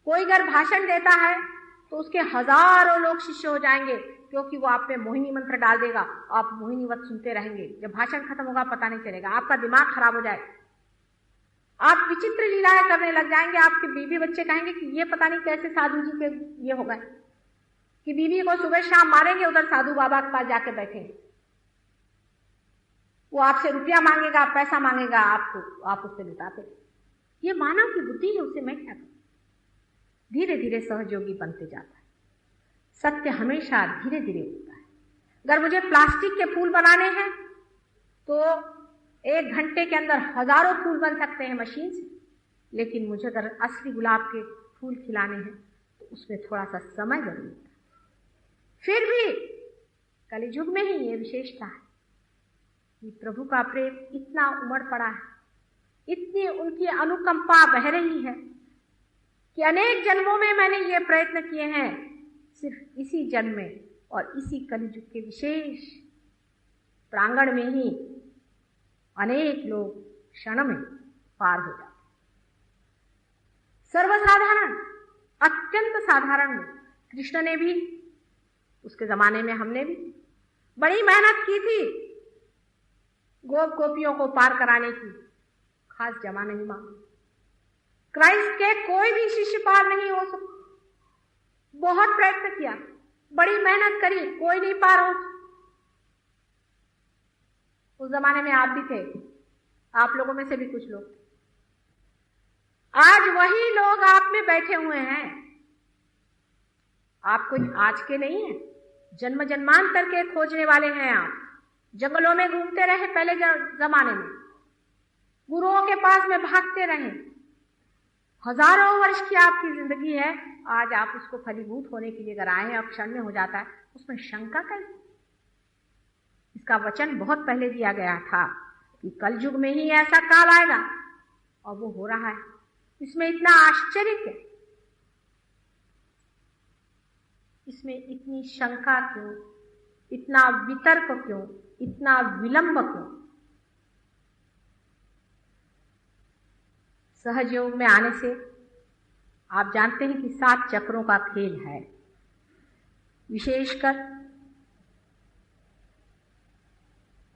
S1: कोई अगर भाषण देता है तो उसके हजारों लोग शिष्य हो जाएंगे, क्योंकि वो आप पे मोहिनी मंत्र डाल देगा, आप मोहिनीवत सुनते रहेंगे। जब भाषण खत्म होगा पता नहीं चलेगा, आपका दिमाग खराब हो जाएगा, आप विचित्र लीलाएं करने लग जाएंगे। आपके बीवी बच्चे कहेंगे कि ये पता नहीं कैसे साधु जी के ये हो गए कि बीवी को सुबह शाम मारेंगे, उधर साधु बाबा के पास जाके बैठेंगे, वो आपसे रुपया मांगेगा, पैसा मांगेगा, आपको आप उससे लुटाते। ये मानव की बुद्धि है, उसे मैं क्या करूं? धीरे धीरे सहयोगी बनते जाता है। सत्य हमेशा धीरे धीरे उठता है। अगर मुझे प्लास्टिक के फूल बनाने हैं तो 1 घंटे के अंदर हजारों फूल बन सकते हैं मशीन से, लेकिन मुझे अगर असली गुलाब के फूल खिलाने हैं तो उसमें थोड़ा सा समय जरूरी है। फिर भी कलियुग में ही ये विशेषता है कि प्रभु का प्रेम इतना उमड़ पड़ा है, इतनी उनकी अनुकंपा बह रही है कि अनेक जन्मों में मैंने ये प्रयत्न किए हैं, सिर्फ इसी जन्म में और इसी कलियुग के विशेष प्रांगण में ही अनेक लोग क्षण में पार हो जाते। सर्वसाधारण, अत्यंत साधारण लोग। कृष्ण ने भी, उसके जमाने में हमने भी बड़ी मेहनत की थी गोप गोपियों को पार कराने की, खास जमा नहीं मांगा। क्राइस्ट के कोई भी शिष्य पार नहीं हो सकता। बहुत प्रयत्न किया, बड़ी मेहनत करी, कोई नहीं पार हो। उस जमाने में आप भी थे, आप लोगों में से भी कुछ लोग। आज वही लोग आप में बैठे हुए हैं। आप कोई आज के नहीं है, जन्म जन्मांतर के खोजने वाले हैं। आप जंगलों में घूमते रहे पहले जमाने में, गुरुओं के पास में भागते रहे। हजारों वर्ष की आपकी जिंदगी है, आज आप उसको फलीभूत होने के लिए अगर आए हैं, अब क्षण में हो जाता है, उसमें शंका कैसे? इसका वचन बहुत पहले दिया गया था कि कलयुग में ही ऐसा काल आएगा, और वो हो रहा है। इसमें इतना आश्चर्य क्या? इसमें इतनी शंका क्यों, इतना वितर्क क्यों, इतना विलंब क्यों? सहज योग में आने से आप जानते हैं कि 7 चक्रों का खेल है। विशेषकर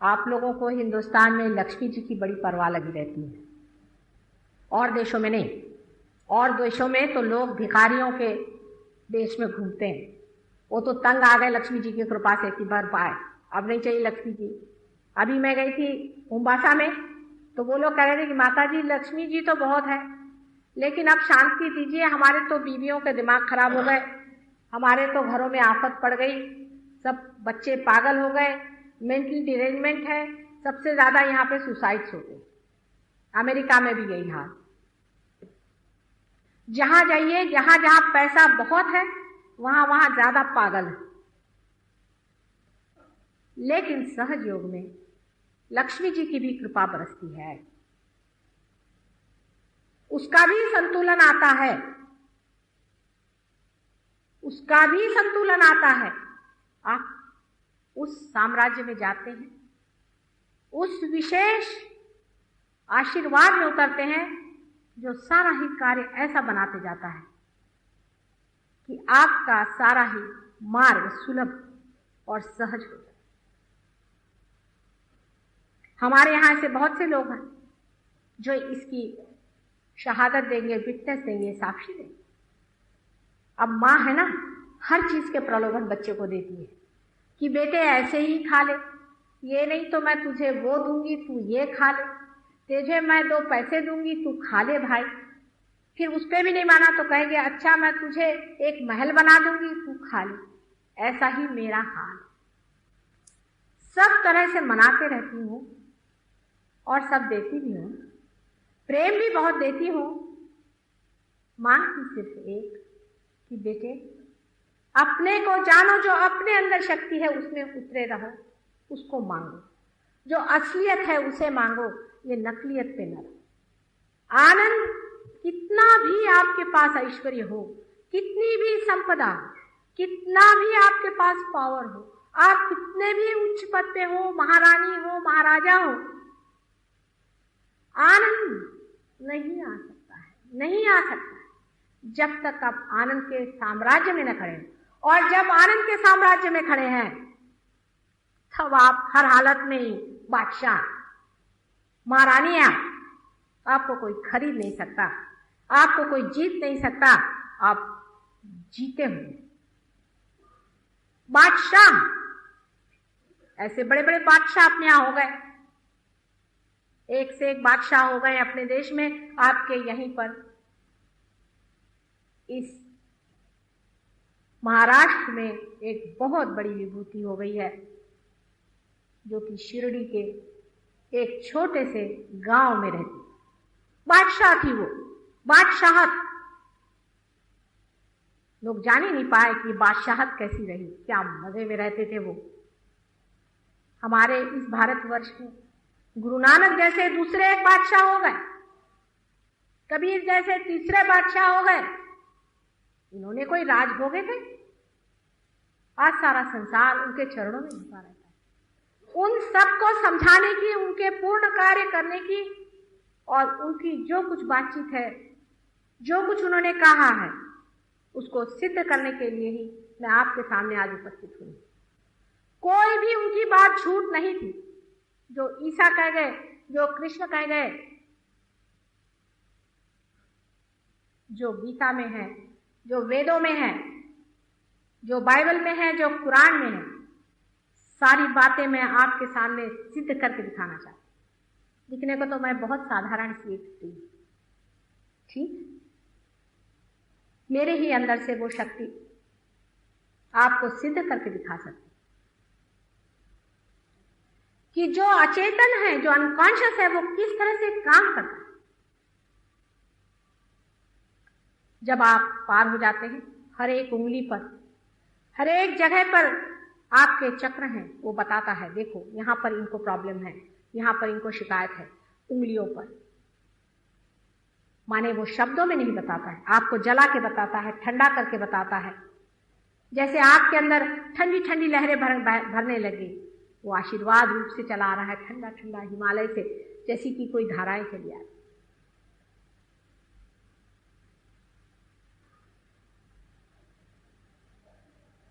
S1: आप लोगों को हिंदुस्तान में लक्ष्मी जी की बड़ी परवाह लगी रहती है, और देशों में नहीं। और देशों में तो लोग भिखारियों के देश में घूमते हैं, वो तो तंग आ गए लक्ष्मी जी की कृपा से कि भर पाए, अब नहीं चाहिए लक्ष्मी जी। अभी मैं गई थी मोम्बासा में, तो वो लोग कह रहे थे कि माता जी लक्ष्मी जी तो बहुत है, लेकिन अब शांति दीजिए, हमारे तो बीवियों के दिमाग खराब हो गए, हमारे तो घरों में आफत पड़ गई, सब बच्चे पागल हो गए, मेंटल डिरेंजमेंट है, सबसे ज्यादा यहाँ पे सुसाइड्स होते हैं। अमेरिका में भी यही हाल। जहां जाइए, जहां जहां पैसा बहुत है, वहां वहां ज्यादा पागल है। लेकिन सहज योग में लक्ष्मी जी की भी कृपा बरसती है, उसका भी संतुलन आता है, उसका भी संतुलन आता है। आप उस साम्राज्य में जाते हैं, उस विशेष आशीर्वाद में उतरते हैं जो सारा ही कार्य ऐसा बनाते जाता है कि आपका सारा ही मार्ग सुलभ और सहज हो जाए। हमारे यहां ऐसे बहुत से लोग हैं जो इसकी शहादत देंगे, विटनेस देंगे, साक्षी देंगे। अब माँ है ना, हर चीज के प्रलोभन बच्चे को देती है कि बेटे ऐसे ही खा ले, ये नहीं तो मैं तुझे वो दूंगी, तू ये खा ले, तुझे मैं 2 पैसे दूंगी, तू खा ले भाई। फिर उस पर भी नहीं माना तो कहेंगे अच्छा मैं तुझे एक महल बना दूंगी, तू खा ले। ऐसा ही मेरा हाल, सब तरह से मनाते रहती हूँ और सब देती भी हूँ, प्रेम भी बहुत देती हूँ। मांगती सिर्फ एक कि बेटे अपने को जानो, जो अपने अंदर शक्ति है उसमें उतरे रहो, उसको मांगो, जो असलियत है उसे मांगो, ये नकलियत पे न रहो। आनंद, कितना भी आपके पास ऐश्वर्य हो, कितनी भी संपदा, कितना भी आपके पास पावर हो, आप कितने भी उच्च पद पे हो, महारानी हो, महाराजा हो, आनंद नहीं आ सकता है, नहीं आ सकता है जब तक आप आनंद के साम्राज्य में न खड़े। और जब आनंद के साम्राज्य में खड़े हैं तब आप हर हालत में ही बादशाह, महारानियां, आपको कोई खरीद नहीं सकता, आपको कोई जीत नहीं सकता, आप जीते हुए बादशाह। ऐसे बड़े बड़े बादशाह अपने यहां हो गए, एक से एक बादशाह हो गए अपने देश में। आपके यहीं पर इस महाराष्ट्र में एक बहुत बड़ी विभूति हो गई है, जो कि शिरडी के एक छोटे से गांव में रहती। बादशाह थी वो, बादशाहत। लोग जान ही नहीं पाए कि बादशाहत कैसी रही, क्या मजे में रहते थे वो। हमारे इस भारतवर्ष में गुरु नानक जैसे दूसरे एक बादशाह हो गए, कबीर जैसे तीसरे बादशाह हो गए। इन्होंने कोई राज भोगे थे? आज सारा संसार उनके चरणों में झुका रहता है। उन सबको समझाने की, उनके पूर्ण कार्य करने की और उनकी जो कुछ बातचीत है, जो कुछ उन्होंने कहा है, उसको सिद्ध करने के लिए ही मैं आपके सामने आज उपस्थित हुई। कोई भी उनकी बात झूठ नहीं थी। जो ईसा कह गए, जो कृष्ण कह गए, जो गीता में है, जो वेदों में है, जो बाइबल में है, जो कुरान में है, सारी बातें मैं आपके सामने सिद्ध करके दिखाना चाहती हूँ। दिखने को तो मैं बहुत साधारण सी एक स्त्री हूँ, ठीक? मेरे ही अंदर से वो शक्ति आपको सिद्ध करके दिखा सकती कि जो अचेतन है, जो अनकॉन्शियस है, वो किस तरह से काम करता है। जब आप पार हो जाते हैं, हर एक उंगली पर, हर एक जगह पर आपके चक्र हैं, वो बताता है देखो यहां पर इनको प्रॉब्लम है, यहां पर इनको शिकायत है, उंगलियों पर। माने वो शब्दों में नहीं बताता है, आपको जला के बताता है, ठंडा करके बताता है। जैसे आपके अंदर ठंडी ठंडी लहरें भरने लगी, वो आशीर्वाद रूप से चला आ रहा है, ठंडा ठंडा हिमालय से, जैसी कि कोई धाराएं चली आ रही।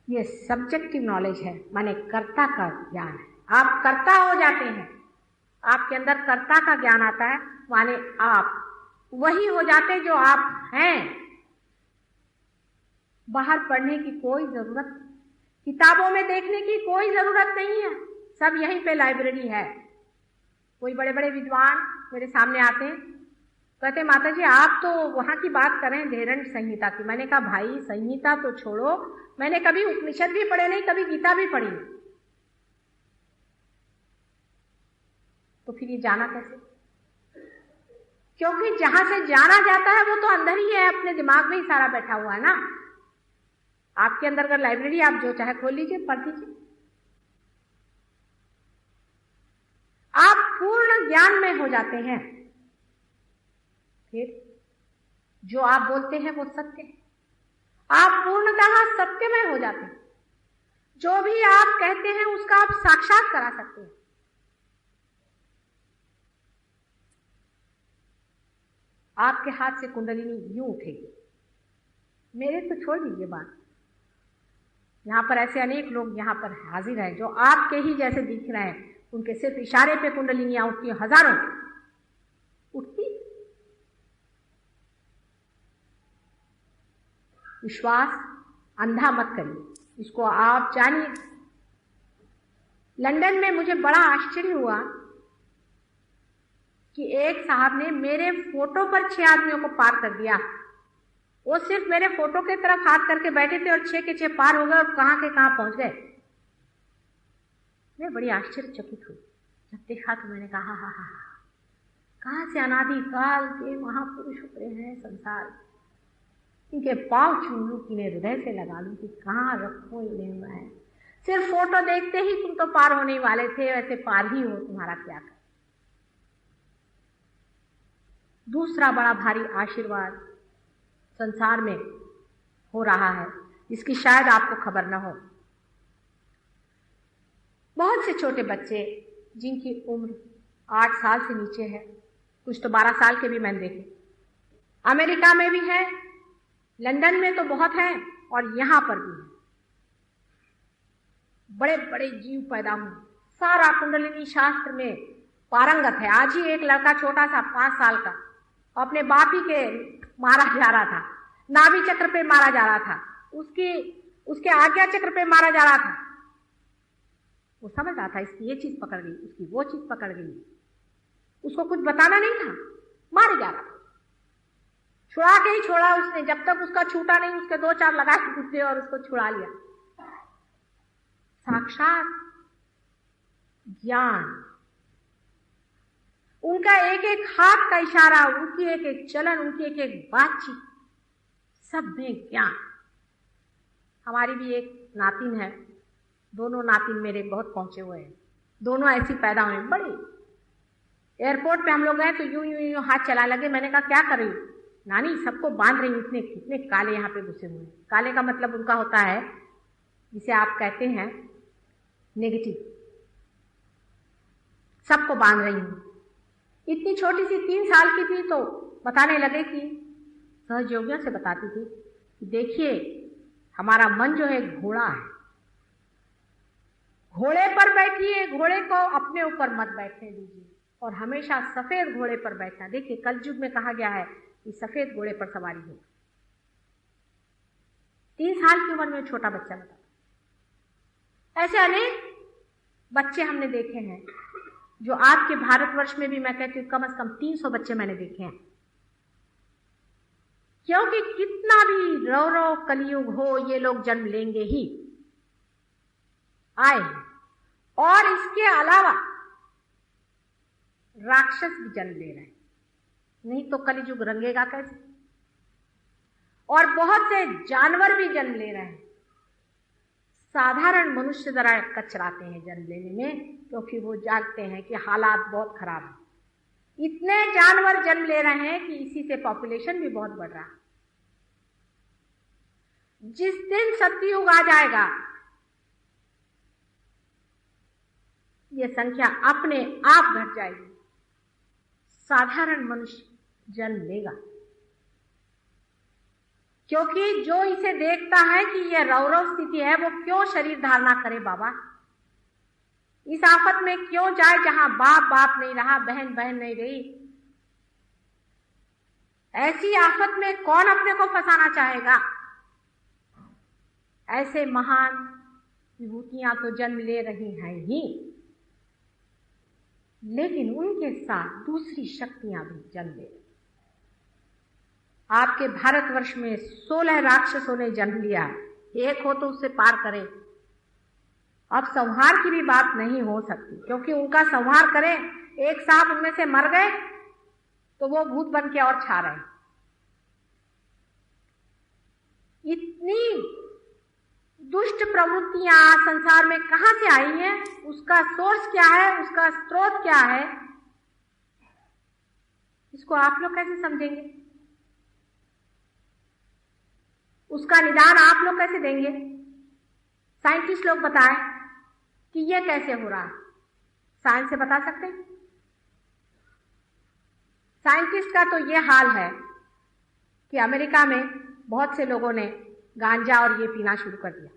S1: ये सब्जेक्टिव नॉलेज है, माने कर्ता का ज्ञान है। आप कर्ता हो जाते हैं, आपके अंदर कर्ता का ज्ञान आता है, माने आप वही हो जाते जो आप हैं। बाहर पढ़ने की कोई जरूरत, किताबों में देखने की कोई जरूरत नहीं है, सब यहीं पे लाइब्रेरी है। कोई बड़े बड़े विद्वान मेरे सामने आते हैं, कहते माता जी आप तो वहां की बात करें धेरण्य संहिता की। मैंने कहा भाई संहिता तो छोड़ो, मैंने कभी उपनिषद भी पढ़े नहीं, कभी गीता भी पढ़ी नहीं, तो फिर ये जाना कैसे? क्योंकि जहां से जाना जाता है वो तो अंदर ही है, अपने दिमाग में ही सारा बैठा हुआ है ना। आपके अंदर अगर लाइब्रेरी, आप जो चाहे खोल लीजिए, पढ़ लीजिए। आप पूर्ण ज्ञान में हो जाते हैं, फिर जो आप बोलते हैं वो सत्य है। आप पूर्णतः सत्यमय हो जाते हैं। जो भी आप कहते हैं उसका आप साक्षात करा सकते हैं। आपके हाथ से कुंडलिनी यूं उठेगी, मेरे तो छोड़ दीजिए बात। यहां पर ऐसे अनेक लोग यहां पर हाजिर हैं जो आपके ही जैसे दिख रहे हैं, उनके सिर्फ इशारे पे कुंडलिनियां उठती हैं, हजारों उठती। विश्वास अंधा मत करिए, इसको आप जानिए। लंदन में मुझे बड़ा आश्चर्य हुआ कि एक साहब ने मेरे फोटो पर 6 आदमियों को पार कर दिया। वो सिर्फ मेरे फोटो की तरफ हाथ करके बैठे थे और 6 के 6 पार हो गए और कहां के कहां पहुंच गए। मैं बड़ी आश्चर्यचकित हुई जब देखा, तो मैंने कहा हा हा, कहां से अनादि काल के महापुरुष उतरे हैं संसार, इनके पांव छू लूं, इन्हें हृदय से लगा लूं कि कहां रखूं इन्हें मैं। सिर्फ फोटो देखते ही तुम तो पार होने वाले थे, वैसे पार ही हो, तुम्हारा क्या कर। दूसरा बड़ा भारी आशीर्वाद संसार में हो रहा है, जिसकी शायद आपको खबर न हो। बहुत से छोटे बच्चे जिनकी उम्र 8 साल से नीचे है, कुछ तो 12 साल के भी मैंने देखे, अमेरिका में भी है, लंदन में तो बहुत है और यहां पर भी है। बड़े बड़े जीव पैदा हुए, सारा कुंडलिनी शास्त्र में पारंगत है। आज ही एक लड़का छोटा सा 5 साल का अपने बाप ही के मारा जा रहा था, नाभि चक्र पे मारा जा रहा था, उसके आज्ञा चक्र पे मारा जा रहा था। वो समझ रहा था इसकी ये चीज पकड़ गई, उसकी वो चीज पकड़ गई, उसको कुछ बताना नहीं था, मारे जा रहा था। छुड़ा के ही छोड़ा उसने, जब तक उसका छूटा नहीं उसके 2-4 लगाए दूसरे और उसको छुड़ा लिया। साक्षात ज्ञान उनका एक एक हाथ का इशारा, उनकी एक एक चलन, उनकी एक एक बातचीत, सब में ज्ञान। हमारी भी एक नातिन है, दोनों नातिन मेरे बहुत पहुंचे हुए हैं, दोनों ऐसी पैदा हुए बड़े। एयरपोर्ट पे हम लोग गए तो यूं यूं यूं हाथ चला लगे। मैंने कहा क्या कर रही हूं? नानी सबको बांध रही हूं, इतने कितने काले यहाँ पे घुसे हुए हैं। काले का मतलब उनका होता है जिसे आप कहते हैं नेगेटिव, सबको बांध रही हूं। इतनी छोटी सी 3 साल की थी तो बताने लगे कि सहयोगियों से बताती थी कि देखिए हमारा मन जो है घोड़ा है, घोड़े पर बैठिए, घोड़े को अपने ऊपर मत बैठने दीजिए और हमेशा सफेद घोड़े पर बैठना। देखिए कलयुग में कहा गया है कि सफेद घोड़े पर सवारी हो। 3 साल की उम्र में छोटा बच्चा बता। ऐसे अनेक बच्चे हमने देखे हैं जो आज के भारतवर्ष में भी मैं कहती हूँ कम से कम 300 बच्चे मैंने देखे हैं। क्योंकि कितना भी रौ रौ कलयुग हो ये लोग जन्म लेंगे ही, आए। और इसके अलावा राक्षस भी जन्म ले रहे हैं, नहीं तो कलयुग रंगेगा कैसे। और बहुत से जानवर भी जन्म ले रहे हैं। साधारण मनुष्य जरा कचराते हैं जन्म लेने में, क्योंकि वो जानते हैं कि हालात बहुत खराब है। इतने जानवर जन्म ले रहे हैं कि इसी से पॉपुलेशन भी बहुत बढ़ रहा है। जिस दिन सतयुग आ जाएगा ये संख्या अपने आप घट जाएगी, साधारण मनुष्य जन्म लेगा। क्योंकि जो इसे देखता है कि यह रौरव स्थिति है वो क्यों शरीर धारणा करे बाबा, इस आफत में क्यों जाए जहां बाप बाप नहीं रहा, बहन बहन नहीं रही। ऐसी आफत में कौन अपने को फंसाना चाहेगा। ऐसे महान विभूतियां तो जन्म ले रही हैं ही, लेकिन उनके साथ दूसरी शक्तियां भी जन्म ले रही। आपके भारतवर्ष में 16 राक्षसों ने जन्म लिया, एक हो तो उससे पार करे। अब संहार की भी बात नहीं हो सकती, क्योंकि उनका संहार करें, एक सांप उनमें से मर गए तो वो भूत बन के और छा रहे। इतनी दुष्ट प्रवृत्तियां संसार में कहां से आई हैं, उसका सोर्स क्या है, उसका स्रोत क्या है, इसको आप लोग कैसे समझेंगे, उसका निदान आप लोग कैसे देंगे। साइंटिस्ट लोग बताएं कि यह कैसे हो रहा है, साइंस से बता सकते हैं। साइंटिस्ट का तो यह हाल है कि अमेरिका में बहुत से लोगों ने गांजा और ये पीना शुरू कर दिया,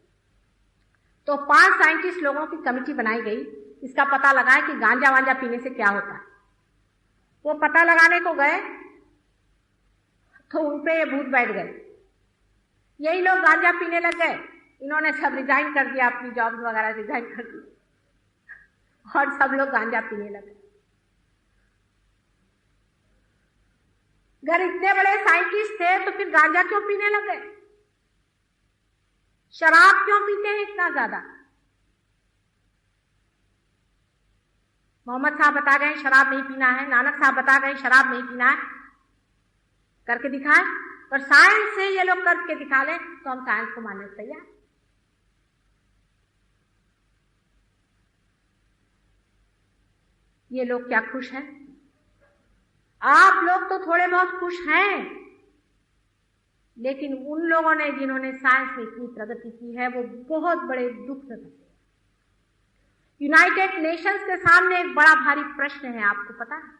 S1: तो 5 साइंटिस्ट लोगों की कमेटी बनाई गई, इसका पता लगाए कि गांजा वांजा पीने से क्या होता है। वो पता लगाने को गए तो उनपे ये भूत बैठ गए। यही लोग गांजा पीने लग गए, इन्होंने सब रिजाइन कर दिया, अपनी जॉब वगैरह रिजाइन कर दी और सब लोग गांजा पीने लगे। अगर इतने बड़े साइंटिस्ट थे तो फिर गांजा क्यों पीने लगे, शराब क्यों पीते हैं इतना ज्यादा। मोहम्मद साहब बता गए शराब नहीं पीना है, नानक साहब बता गए शराब नहीं पीना है, करके दिखाएं। पर साइंस से ये लोग करके दिखा लें तो हम साइंस को मानने से तैयार। ये लोग क्या खुश हैं? आप लोग तो थोड़े बहुत खुश हैं, लेकिन उन लोगों ने जिन्होंने साइंस में इतनी प्रगति की है वो बहुत बड़े दुख से भरे। यूनाइटेड नेशंस के सामने एक बड़ा भारी प्रश्न है, आपको पता है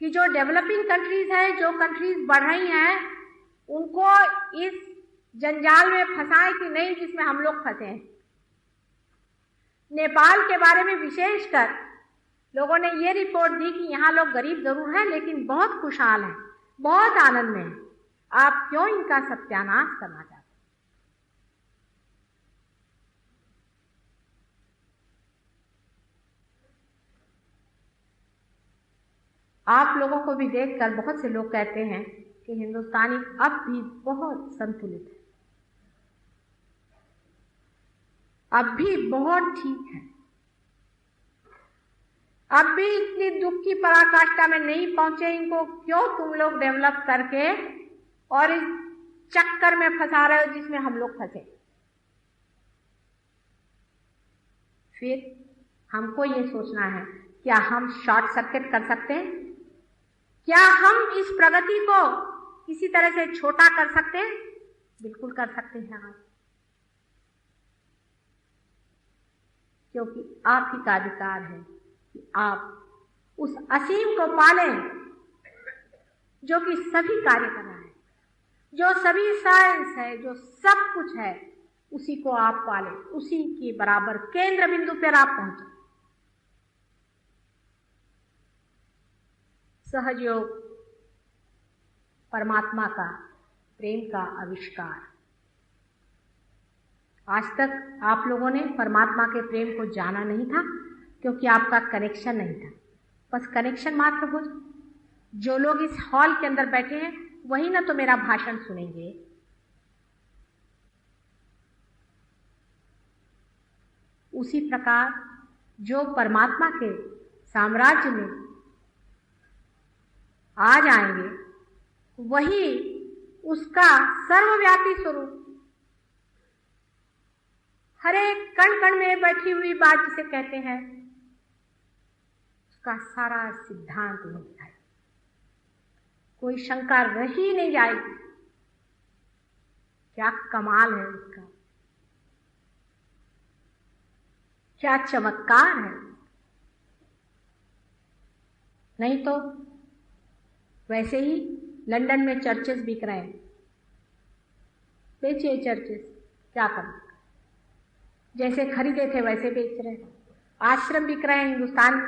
S1: कि जो डेवलपिंग कंट्रीज हैं, जो कंट्रीज बढ़ रही हैं, उनको इस जंजाल में फंसाएं कि नहीं जिसमें हम लोग फंसे हैं। नेपाल के बारे में विशेषकर लोगों ने ये रिपोर्ट दी कि यहाँ लोग गरीब जरूर हैं लेकिन बहुत खुशहाल हैं, बहुत आनंद में हैं। आप क्यों इनका सत्यानाश करना चाहते हैं? आप लोगों को भी देखकर बहुत से लोग कहते हैं कि हिंदुस्तानी अब भी बहुत संतुलित है, अब भी बहुत ठीक है। अब भी इतनी दुख की पराकाष्ठा में नहीं पहुंचे, इनको क्यों तुम लोग डेवलप करके और इस चक्कर में फंसा रहे हो जिसमें हम लोग फंसे। फिर हमको ये सोचना है, क्या हम शॉर्ट सर्किट कर सकते हैं? क्या हम इस प्रगति को किसी तरह से छोटा कर सकते हैं? बिल्कुल कर सकते हैं आप, क्योंकि आप ही का अधिकार है कि आप उस असीम को पालें जो कि सभी कार्य कर रहा है, जो सभी साइंस है, जो सब कुछ है, उसी को आप पालें, उसी के बराबर केंद्र बिंदु पर आप पहुंचे। सहयोग परमात्मा का प्रेम का आविष्कार। आज तक आप लोगों ने परमात्मा के प्रेम को जाना नहीं था, क्योंकि आपका कनेक्शन नहीं था। बस कनेक्शन मात्र हो। जो लोग इस हॉल के अंदर बैठे हैं वही ना तो मेरा भाषण सुनेंगे, उसी प्रकार जो परमात्मा के साम्राज्य में आ जाएंगे वही उसका सर्वव्यापी स्वरूप, हर एक कण कण में बैठी हुई बात जिसे कहते हैं, उसका सारा सिद्धांत उन्हें दिखाई, कोई शंका रह ही नहीं जाएगी। क्या कमाल है उसका, क्या चमत्कार है। नहीं तो वैसे ही लंदन में चर्चेस बिक रहे हैं, बेचिए चर्चेस, क्या करें, जैसे खरीदे थे वैसे बेच रहे हैं। आश्रम बिक रहे हैं हिंदुस्तान।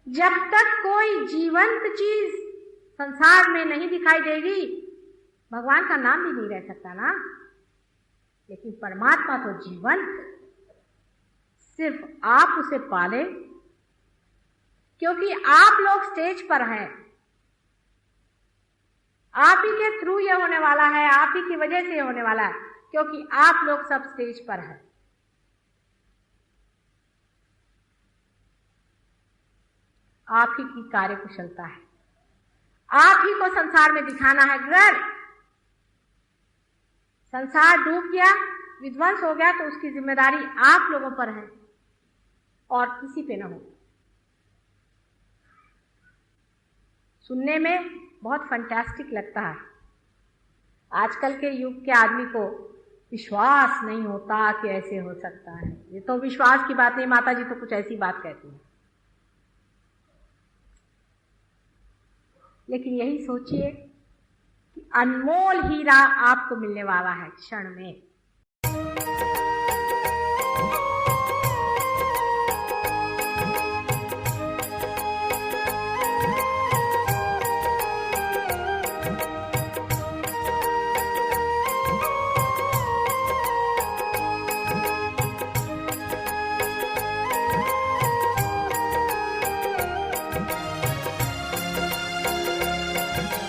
S1: जब तक कोई जीवंत चीज संसार में नहीं दिखाई देगी, भगवान का नाम भी नहीं रह सकता ना। लेकिन परमात्मा तो जीवंत, सिर्फ आप उसे पाले, क्योंकि आप लोग स्टेज पर हैं। आप ही के थ्रू ये होने वाला है, आप ही की वजह से ये होने वाला है, क्योंकि आप लोग सब स्टेज पर हैं। आप ही की कार्यकुशलता है, आप ही को संसार में दिखाना है। अगर संसार डूब गया, विध्वंस हो गया, तो उसकी जिम्मेदारी आप लोगों पर है और किसी पे न हो। सुनने में बहुत फैंटास्टिक लगता है, आजकल के युग के आदमी को विश्वास नहीं होता कि ऐसे हो सकता है। ये तो विश्वास की बात नहीं, माता जी तो कुछ ऐसी बात कहती हैं। लेकिन यही सोचिए कि अनमोल हीरा आपको मिलने वाला है क्षण में।